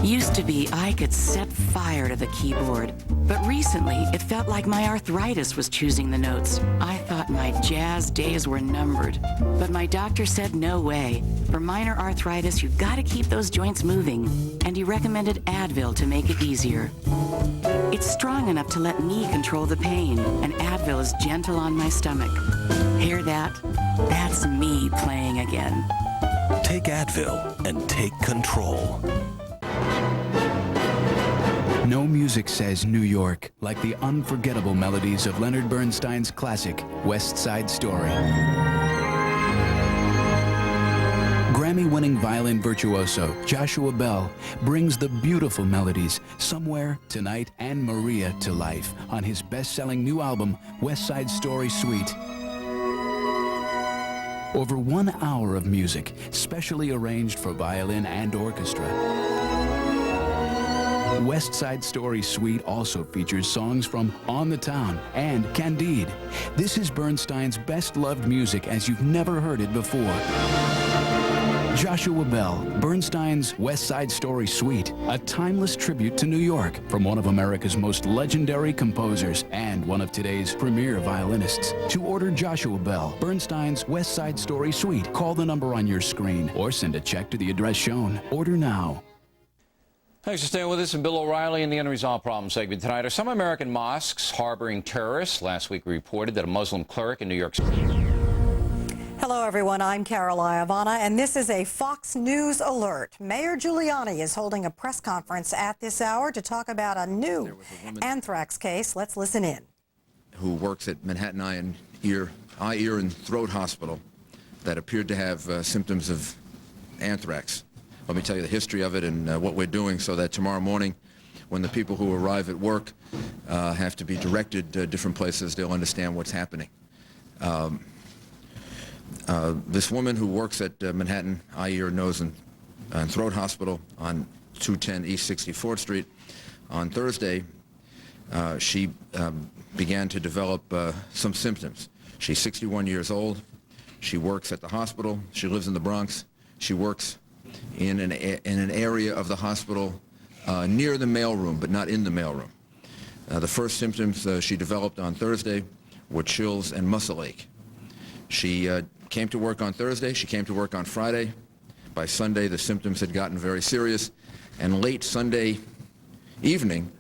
Used to be I could set fire to the keyboard, but recently it felt like my arthritis was choosing the notes. I thought my jazz days were numbered, but my doctor said no way. For minor arthritis, you've got to keep those joints moving, and he recommended Advil to make it easier. It's strong enough to let me control the pain, and Advil is gentle on my stomach. Hear that? That's me playing again. Take Advil and take control. No music says New York like the unforgettable melodies of Leonard Bernstein's classic West Side Story. Grammy-winning violin virtuoso Joshua Bell brings the beautiful melodies Somewhere, Tonight, and Maria to life on his best-selling new album, West Side Story Suite. Over 1 hour of music, specially arranged for violin and orchestra. West Side Story Suite also features songs from On the Town and Candide. This is Bernstein's best-loved music as you've never heard it before. Joshua Bell, Bernstein's West Side Story Suite, a timeless tribute to New York from one of America's most legendary composers and one of today's premier violinists. To order Joshua Bell, Bernstein's West Side Story Suite, call the number on your screen or send a check to the address shown. Order now. Thanks for staying with us. And Bill O'Reilly in the Unresolved Problems segment tonight. Are some American mosques harboring terrorists? Last week we reported that a Muslim cleric in New York City. Hello, everyone. I'm Carol Iavana, and this is a Fox News alert. Mayor Giuliani is holding a press conference at this hour to talk about a new anthrax case. Let's listen in. Who works at Manhattan Eye, Ear, and Throat Hospital that appeared to have symptoms of anthrax. Let me tell you the history of it and what we're doing so that tomorrow morning, when the people who arrive at work have to be directed to different places, they'll understand what's happening. This woman who works at Manhattan Eye, Ear, Nose, and Throat Hospital on 210 East 64th Street, on Thursday, she began to develop some symptoms. She's 61 years old. She works at the hospital. She lives in the Bronx. She works in an area of the hospital near the mailroom, but not in the mailroom. The first symptoms she developed on Thursday were chills and muscle ache. She came to work on Thursday. She came to work on Friday. By Sunday, the symptoms had gotten very serious. And late Sunday evening,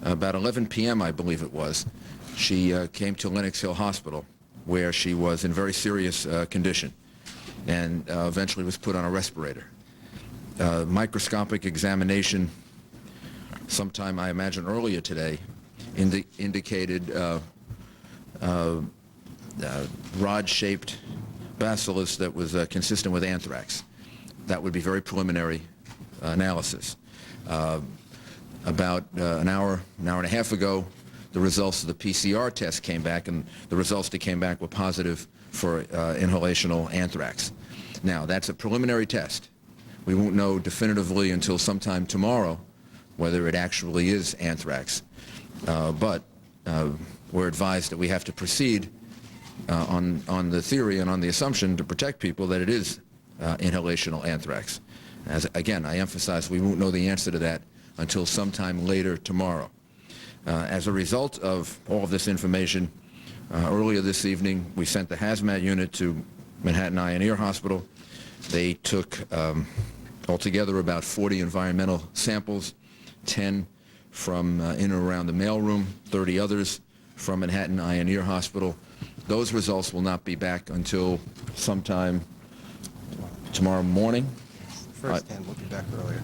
about 11 p.m., I believe it was, she came to Lenox Hill Hospital, where she was in very serious condition and eventually was put on a respirator. Microscopic examination sometime, I imagine, earlier today indicated rod-shaped bacillus that was consistent with anthrax. That would be very preliminary analysis. About an hour and a half ago, the results of the PCR test came back, and the results that came back were positive for inhalational anthrax. Now, that's a preliminary test. We won't know definitively until sometime tomorrow whether it actually is anthrax. But we're advised that we have to proceed on the theory and on the assumption to protect people that it is inhalational anthrax. Again, I emphasize we won't know the answer to that until sometime later tomorrow. As a result of all of this information, earlier this evening we sent the hazmat unit to Manhattan Eye and Ear Hospital. They took altogether about 40 environmental samples, 10 from in and around the mailroom, 30 others from Manhattan Eye and Ear Hospital. Those results will not be back until sometime tomorrow morning. The first 10 will be back earlier.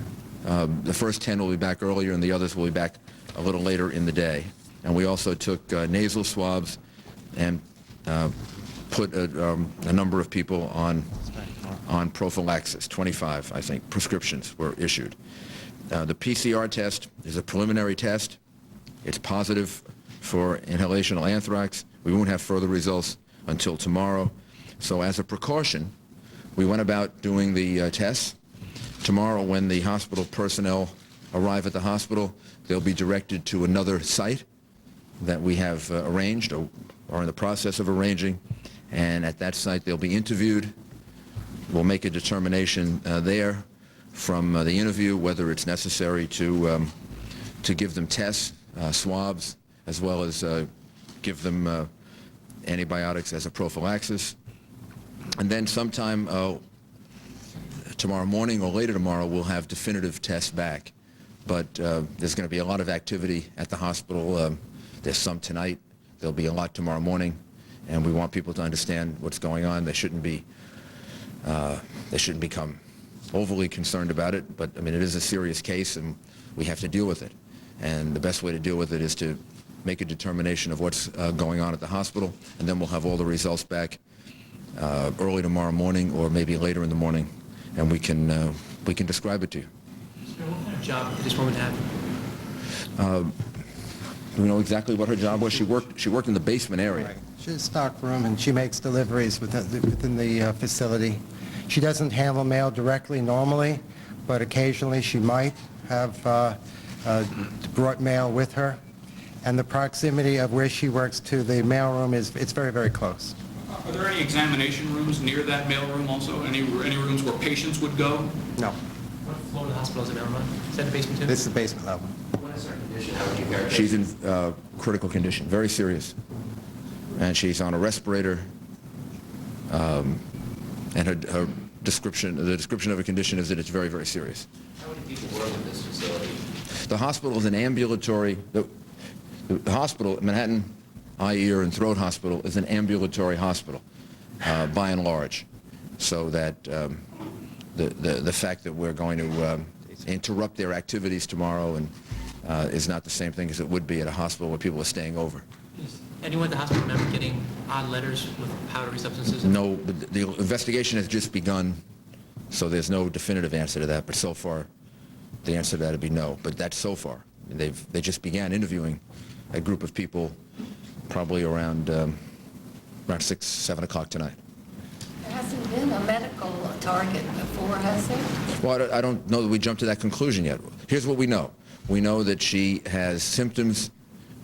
The first 10 will be back earlier, and the others will be back a little later in the day. And we also took nasal swabs and put a number of people on prophylaxis. 25, I think, prescriptions were issued. The PCR test is a preliminary test. It's positive for inhalational anthrax. We won't have further results until tomorrow. So as a precaution, we went about doing the tests. Tomorrow, when the hospital personnel arrive at the hospital, they'll be directed to another site that we have arranged or are in the process of arranging. And at that site, they'll be interviewed. We'll make a determination there from the interview whether it's necessary to give them tests, swabs, as well as give them antibiotics as a prophylaxis. And then sometime tomorrow morning or later tomorrow, we'll have definitive tests back. But there's going to be a lot of activity at the hospital. There's some tonight. There'll be a lot tomorrow morning. And we want people to understand what's going on. They shouldn't become overly concerned about it. But, I mean, it is a serious case, and we have to deal with it. And the best way to deal with it is to make a determination of what's going on at the hospital, and then we'll have all the results back early tomorrow morning or maybe later in the morning, and we can describe it to you. So what kind of job did this woman have? Do we know exactly what her job was? She worked in the basement area. Right. She's a stock room, and she makes deliveries within the facility. She doesn't handle mail directly normally, but occasionally she might have brought mail with her. And the proximity of where she works to the mailroom it's very, very close. Are there any examination rooms near that mailroom also? Any rooms where patients would go? No. What floor of the hospital is it on? Is that the basement too? This is the basement level. What is her condition? How would you characterize it? She's in critical condition, very serious. And she's on a respirator. And her description of her condition is that it's very, very serious. How many people work in this facility? The hospital is an ambulatory... The hospital, Manhattan Eye, Ear, and Throat Hospital, is an ambulatory hospital, by and large. So that the fact that we're going to interrupt their activities tomorrow is not the same thing as it would be at a hospital where people are staying over. Is anyone at the hospital remember getting odd letters with powdery substances? No, the investigation has just begun, so there's no definitive answer to that. But so far, the answer to that would be no. But that's so far. They just began interviewing a group of people probably around 6, 7 o'clock tonight. There hasn't been a medical target before, has there? Well, I don't know that we jumped to that conclusion yet. Here's what we know. We know that she has symptoms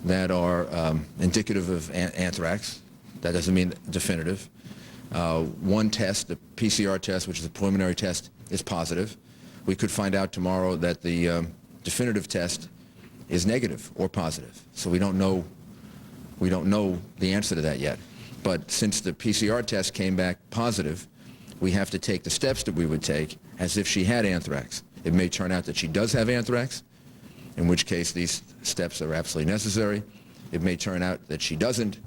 that are indicative of anthrax. That doesn't mean definitive. One test, the PCR test, which is a preliminary test, is positive. We could find out tomorrow that the definitive test is negative or positive. So we don't know the answer to that yet. But since the PCR test came back positive, we have to take the steps that we would take as if she had anthrax. It may turn out that she does have anthrax, in which case these steps are absolutely necessary. It may turn out that she doesn't,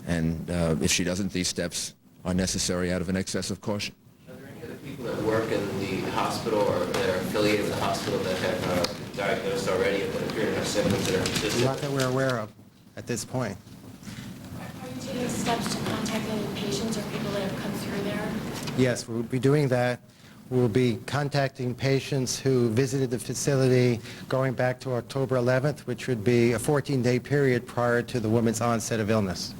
and if she doesn't, these steps are necessary out of an excess of caution. Are there any other people that work in the hospital or that are affiliated with the hospital that have diagnosed already and that appear to have symptoms that are consistent? Not that we're aware of at this point. Are you taking steps to contact any patients or people that have come through there? Yes, we'll be doing that. We'll be contacting patients who visited the facility going back to October 11th, which would be a 14-day period prior to the woman's onset of illness.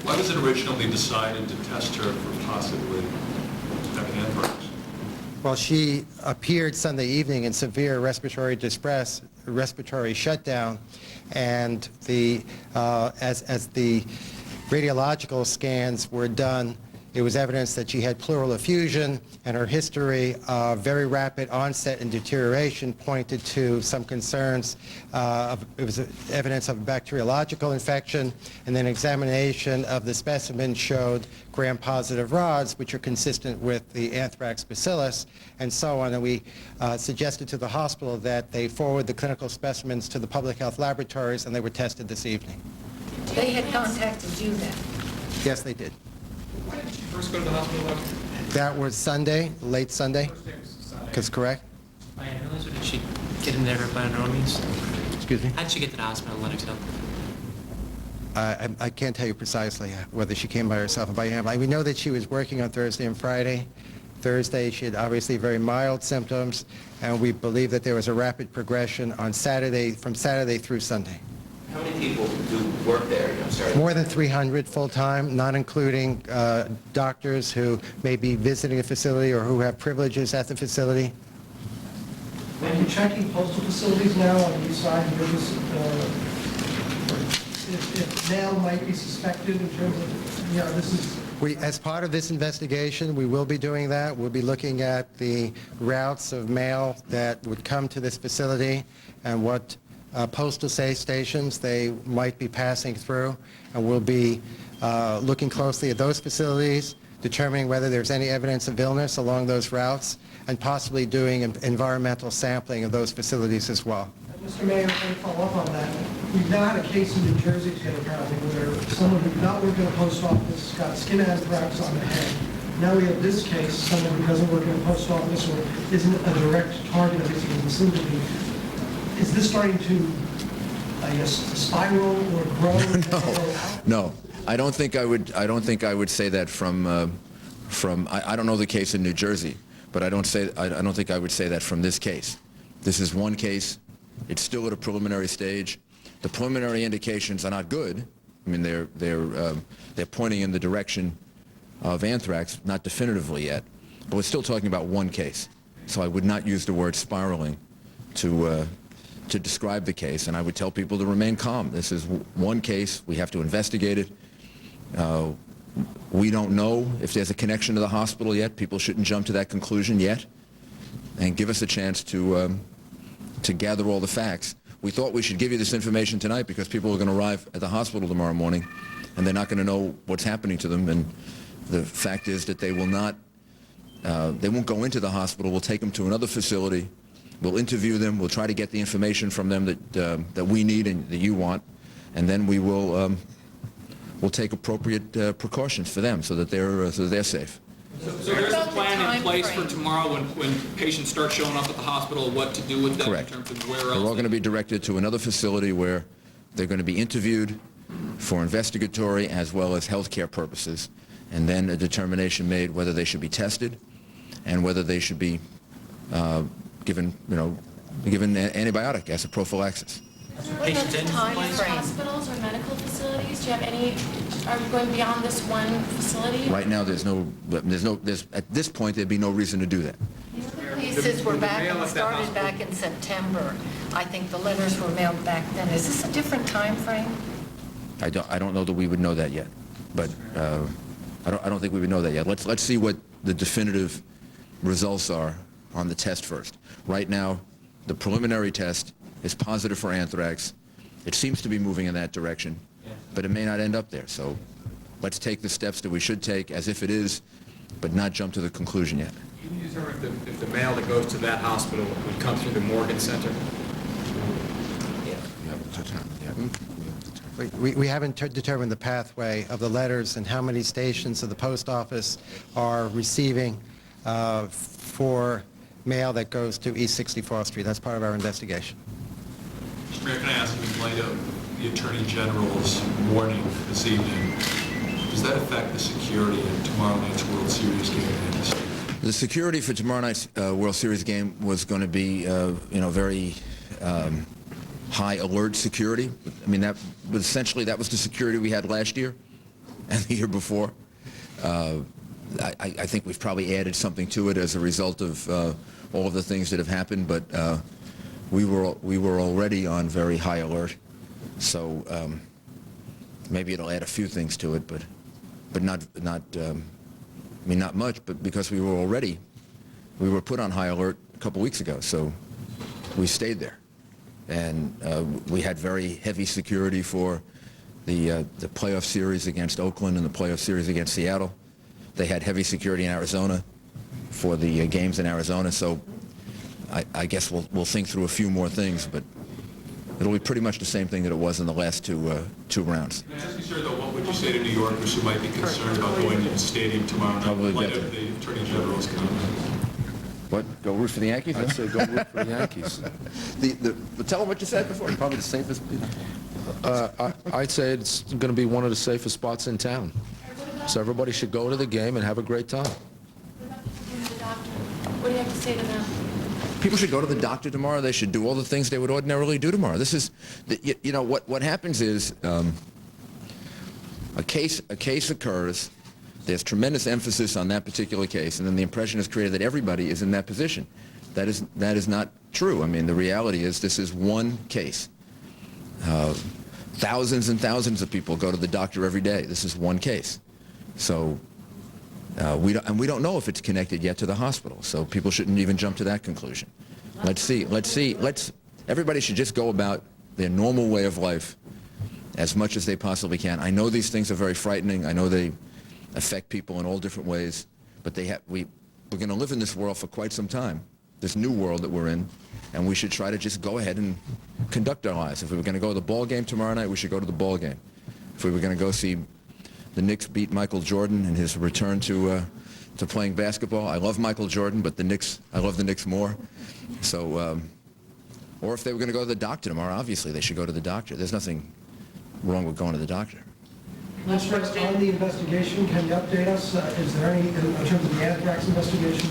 Why was it originally decided to test her for possibly having anthrax? Well, she appeared Sunday evening in severe respiratory distress, respiratory shutdown, and as the radiological scans were done, it was evidence that she had pleural effusion, and her history of very rapid onset and deterioration pointed to some concerns. It was evidence of a bacteriological infection, and then examination of the specimen showed gram-positive rods, which are consistent with the anthrax bacillus, and so on. And we suggested to the hospital that they forward the clinical specimens to the public health laboratories, and they were tested this evening. They had contacted you then? Yes, they did. When did she first go to the hospital? That was Sunday, late Sunday. That's correct. By ambulance, or did she get in there by her own means? Excuse me? How did she get to the hospital in Lenox Hill? I can't tell you precisely whether she came by herself or by ambulance. We know that she was working on Thursday and Friday. Thursday, she had obviously very mild symptoms, and we believe that there was a rapid progression on Saturday, from Saturday through Sunday. How many people do work there? I'm sorry. More than 300 full-time, not including doctors who may be visiting the facility or who have privileges at the facility. Are you checking postal facilities now on the east side? If mail might be suspected in terms of, this is... As part of this investigation, we will be doing that. We'll be looking at the routes of mail that would come to this facility and what postal stations they might be passing through, and we'll be looking closely at those facilities, determining whether there's any evidence of illness along those routes, and possibly doing environmental sampling of those facilities as well. Mr. Mayor, if I can follow up on that. We've now had a case in New Jersey today, apparently, where someone who did not work in a post office got skin anthrax on the head. Now we have this case, someone who doesn't work in a post office or isn't a direct target of his vicinity. Is this starting to, I guess, spiral or grow? No, I don't think I would say that from. I don't know the case in New Jersey, but I don't think I would say that from this case. This is one case. It's still at a preliminary stage. The preliminary indications are not good. I mean, they're pointing in the direction of anthrax, not definitively yet, but we're still talking about one case. So I would not use the word spiraling to describe the case, and I would tell people to remain calm. This is one case. We have to investigate it. We don't know if there's a connection to the hospital yet. People shouldn't jump to that conclusion yet, and give us a chance to gather all the facts. We thought we should give you this information tonight because people are going to arrive at the hospital tomorrow morning, and they're not going to know what's happening to them. And the fact is that they will not. They won't go into the hospital. We'll take them to another facility. We'll interview them. We'll try to get the information from them that we need and that you want, and then we will we'll take appropriate precautions for them so that they're safe. So there's a plan in place for tomorrow when patients start showing up at the hospital, what to do with them? Correct. In terms of where else? They're all going to be directed to another facility where they're going to be interviewed for investigatory as well as healthcare purposes, and then a determination made whether they should be tested and whether they should be given antibiotic as a prophylaxis. Patients in Hospitals or medical facilities? Do you have any? Are you going beyond this one facility? Right now, there's at this point there'd be no reason to do that. Pieces were back and started back in September. I think the letters were mailed back then. Is this a different time frame? I don't know that we would know that yet, but I don't think we would know that yet. Let's see what the definitive results are on the test first. Right now, the preliminary test is positive for anthrax. It seems to be moving in that direction, but it may not end up there. So let's take the steps that we should take as if it is, but not jump to the conclusion yet. Can you determine if the mail that goes to that hospital would come through the Morgan Center? We haven't determined the pathway of the letters and how many stations of the post office are receiving for mail that goes to East 64th Street. That's part of our investigation. Mr. Mayor, can I ask you, in light of the Attorney General's warning this evening, Does that affect the security in tomorrow night's World Series game in Yankee Stadium? The security for tomorrow night's World Series game was going to be, very high alert security. I mean, that was essentially that was the security we had last year and the year before. I think we've probably added something to it as a result of all of the things that have happened, but we were already on very high alert. So maybe it'll add a few things to it, but not much. But because we were put on high alert a couple weeks ago, so we stayed there, and we had very heavy security for the playoff series against Oakland and the playoff series against Seattle. They had heavy security in Arizona for the games in Arizona. So I guess we'll think through a few more things, but it'll be pretty much the same thing that it was in the last two rounds. Just be sure, though, what would you say to New Yorkers who might be concerned about going to the stadium tomorrow night in light of the Attorney General's comments? What? Go root for the Yankees? I'd say go root for the Yankees. Tell them what you said before. Probably the safest. I'd say it's going to be one of the safest spots in town. So everybody should go to the game and have a great time. What do you have to say to them? People should go to the doctor tomorrow. They should do all the things they would ordinarily do tomorrow. This is, what happens is a case occurs. There's tremendous emphasis on that particular case, and then the impression is created that everybody is in that position. That is not true. I mean, the reality is this is one case. Thousands and thousands of people go to the doctor every day. This is one case. So we don't know if it's connected yet to the hospital. So people shouldn't even jump to that conclusion. Let's see. Everybody should just go about their normal way of life as much as they possibly can. I know these things are very frightening. I know they affect people in all different ways, but we're going to live in this world for quite some time, this new world that we're in, and we should try to just go ahead and conduct our lives. If we were going to go to the ball game tomorrow night, we should go to the ball game. If we were going to go see the Knicks beat Michael Jordan in his return to playing basketball, I love Michael Jordan, but I love the Knicks more. So, or if they were going to go to the doctor tomorrow, obviously they should go to the doctor. There's nothing wrong with going to the doctor. Last question on the investigation, can you update us? Is there any, in terms of the anthrax investigation,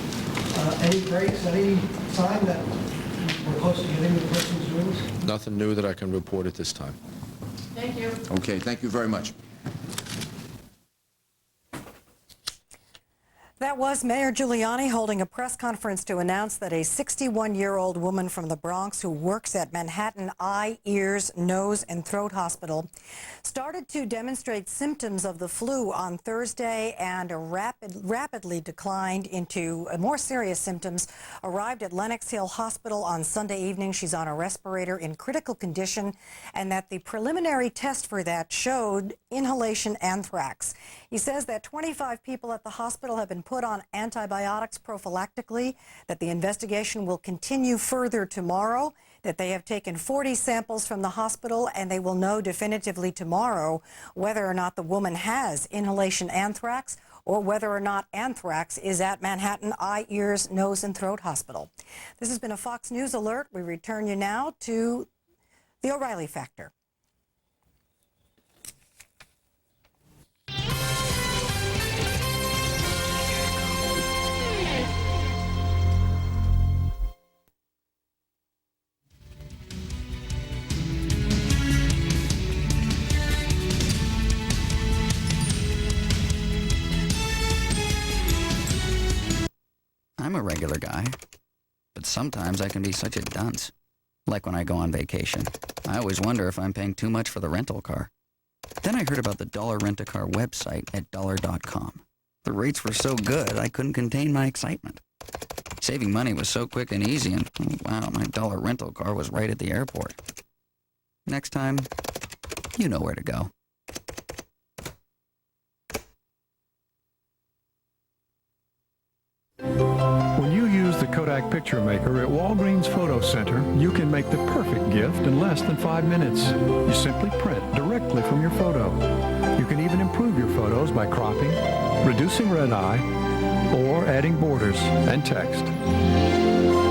any breaks, any sign that we're close to getting the person who's doing this? Nothing new that I can report at this time. Thank you. Okay, thank you very much. That was Mayor Giuliani holding a press conference to announce that a 61-year-old woman from the Bronx who works at Manhattan Eye, Ears, Nose, and Throat Hospital started to demonstrate symptoms of the flu on Thursday and rapidly declined into more serious symptoms. Arrived at Lenox Hill Hospital on Sunday evening. She's on a respirator in critical condition, and that the preliminary test for that showed inhalation anthrax. He says that 25 people at the hospital have been put on antibiotics prophylactically, that the investigation will continue further tomorrow, that they have taken 40 samples from the hospital, and they will know definitively tomorrow whether or not the woman has inhalation anthrax or whether or not anthrax is at Manhattan Eye, Ears, Nose, and Throat Hospital. This has been a Fox News Alert. We return you now to the O'Reilly Factor. I'm a regular guy, but sometimes I can be such a dunce. Like when I go on vacation. I always wonder if I'm paying too much for the rental car. Then I heard about the Dollar Rent-A-Car website at dollar.com. The rates were so good, I couldn't contain my excitement. Saving money was so quick and easy, and wow, my Dollar rental car was right at the airport. Next time, you know where to go. When you use the Kodak Picture Maker at Walgreens Photo Center, you can make the perfect gift in less than 5 minutes. You simply print directly from your photo. You can even improve your photos by cropping, reducing red eye, or adding borders and text.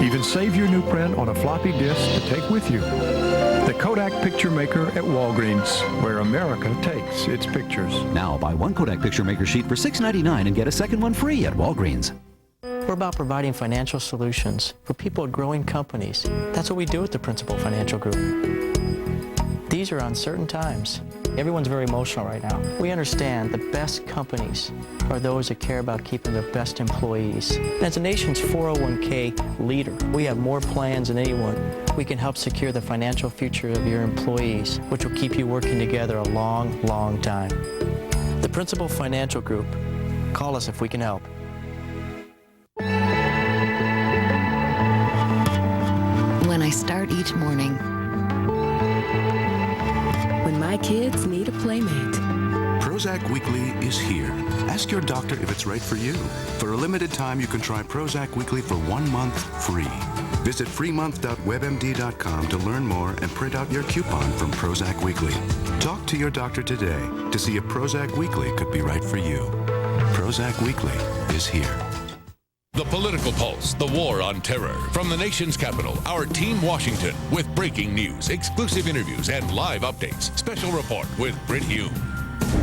Even save your new print on a floppy disk to take with you. The Kodak Picture Maker at Walgreens, where America takes its pictures. Now buy one Kodak Picture Maker sheet for $6.99 and get a second one free at Walgreens. We're about providing financial solutions for people at growing companies. That's what we do at the Principal Financial Group. These are uncertain times. Everyone's very emotional right now. We understand the best companies are those that care about keeping their best employees. And as the nation's 401k leader, we have more plans than anyone. We can help secure the financial future of your employees, which will keep you working together a long, long time. The Principal Financial Group. Call us if we can help. When I start each morning, when my kids need a playmate. Prozac Weekly is here. Ask your doctor if it's right for you. For a limited time, you can try Prozac Weekly for 1 month free. Visit freemonth.webmd.com to learn more and print out your coupon from Prozac Weekly. Talk to your doctor today to see if Prozac Weekly could be right for you. Prozac Weekly is here. The Political Pulse, the war on terror. From the nation's capital, our Team Washington, with breaking news, exclusive interviews, and live updates. Special report with Brit Hume.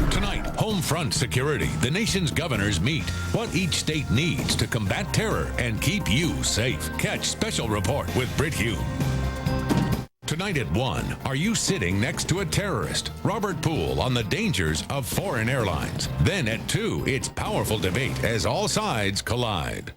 Tonight, home front security. The nation's governors meet. What each state needs to combat terror and keep you safe. Catch Special Report with Brit Hume. Tonight at 1, are you sitting next to a terrorist? Robert Poole on the dangers of foreign airlines. Then at 2, it's powerful debate as all sides collide.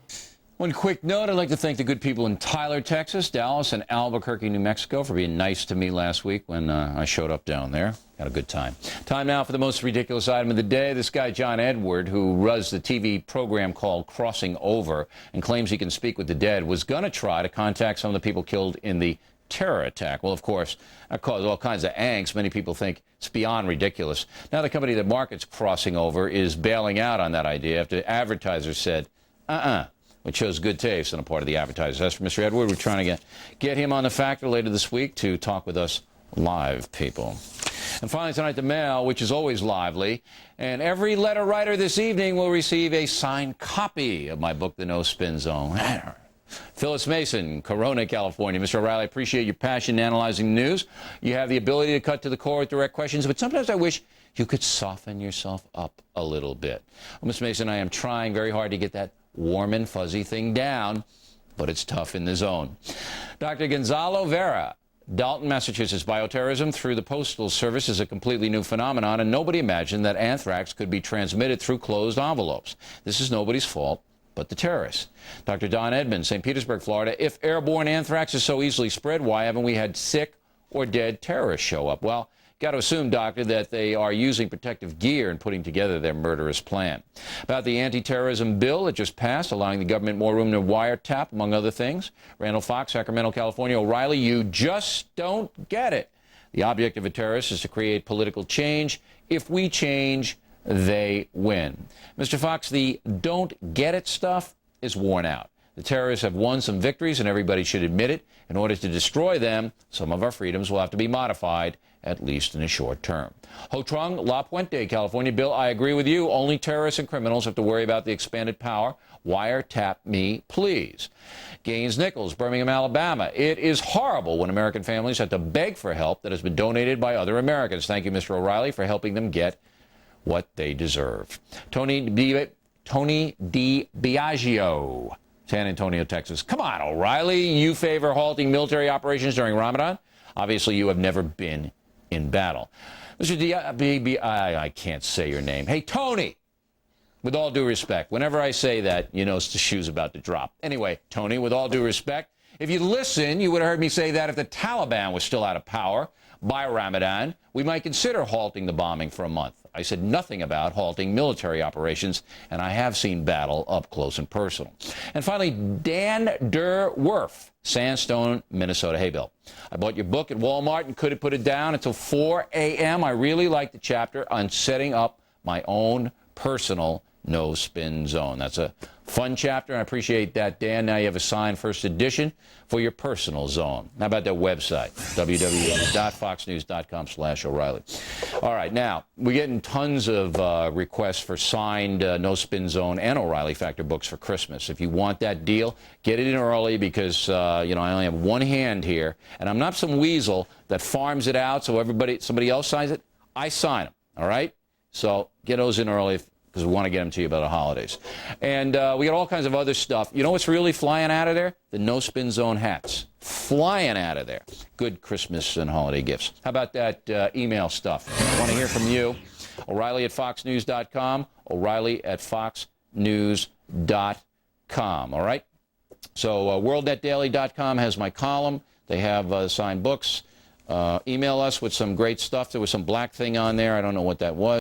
One quick note, I'd like to thank the good people in Tyler, Texas, Dallas, and Albuquerque, New Mexico for being nice to me last week when I showed up down there. Had a good time. Time now for the most ridiculous item of the day. This guy, John Edward, who runs the TV program called Crossing Over and claims he can speak with the dead, was going to try to contact some of the people killed in the terror attack. Well, of course, that caused all kinds of angst. Many people think it's beyond ridiculous. Now the company that markets Crossing Over is bailing out on that idea after advertisers said, which shows good taste on the part of the advertisers. As for Mr. Edward, we're trying to get him on the Factor later this week to talk with us live, people. And finally tonight, the mail, which is always lively. And every letter writer this evening will receive a signed copy of my book, The No Spin Zone. Phyllis Mason, Corona, California. Mr. O'Reilly, I appreciate your passion in analyzing the news. You have the ability to cut to the core with direct questions, but sometimes I wish you could soften yourself up a little bit. Well, Ms. Mason, I am trying very hard to get that warm and fuzzy thing down, but it's tough in the zone. Dr. Gonzalo Vera, Dalton, Massachusetts. Bioterrorism through the Postal Service is a completely new phenomenon, and nobody imagined that anthrax could be transmitted through closed envelopes. This is nobody's fault but the terrorists. Dr. Don Edmonds, St. Petersburg, Florida. If airborne anthrax is so easily spread, why haven't we had sick or dead terrorists show up? Well, got to assume, doctor, that they are using protective gear in putting together their murderous plan. About the anti-terrorism bill that just passed, allowing the government more room to wiretap, among other things. Randall Fox, Sacramento, California. O'Reilly, you just don't get it. The object of a terrorist is to create political change. If we change, they win. Mr. Fox, the don't get it stuff is worn out. The terrorists have won some victories, and everybody should admit it. In order to destroy them, some of our freedoms will have to be modified, at least in the short term. Ho Trung, La Puente, California. Bill, I agree with you. Only terrorists and criminals have to worry about the expanded power. Wiretap me, please. Gaines Nichols, Birmingham, Alabama. It is horrible when American families have to beg for help that has been donated by other Americans. Thank you, Mr. O'Reilly, for helping them get what they deserve. Tony DiBiagio, San Antonio, Texas. Come on, O'Reilly. You favor halting military operations during Ramadan? Obviously, you have never been in battle. Mr. I can't say your name. Hey, Tony, with all due respect, whenever I say that, you know the shoe's about to drop. Anyway, Tony, with all due respect, if you listen, you would have heard me say that if the Taliban was still out of power by Ramadan, we might consider halting the bombing for a month. I said nothing about halting military operations, and I have seen battle up close and personal. And finally, Dan Der Werf, Sandstone, Minnesota. Hey, Bill, I bought your book at Walmart and couldn't put it down until 4 a.m. I really liked the chapter on setting up my own personal No Spin Zone. That's a fun chapter. I appreciate that, Dan. Now you have a signed first edition for your personal zone. How about that website? www.foxnews.com/O'Reilly. All right, now, we're getting tons of requests for signed No Spin Zone and O'Reilly Factor books for Christmas. If you want that deal, get it in early because, I only have one hand here, and I'm not some weasel that farms it out so somebody else signs it. I sign them, all right? So get those in early because we want to get them to you by the holidays. And we got all kinds of other stuff. You know what's really flying out of there? The No Spin Zone hats. Flying out of there. Good Christmas and holiday gifts. How about that email stuff? I want to hear from you. O'Reilly at foxnews.com. O'Reilly at foxnews.com. All right? So worldnetdaily.com has my column. They have signed books. Email us with some great stuff. There was some black thing on there. I don't know what that was.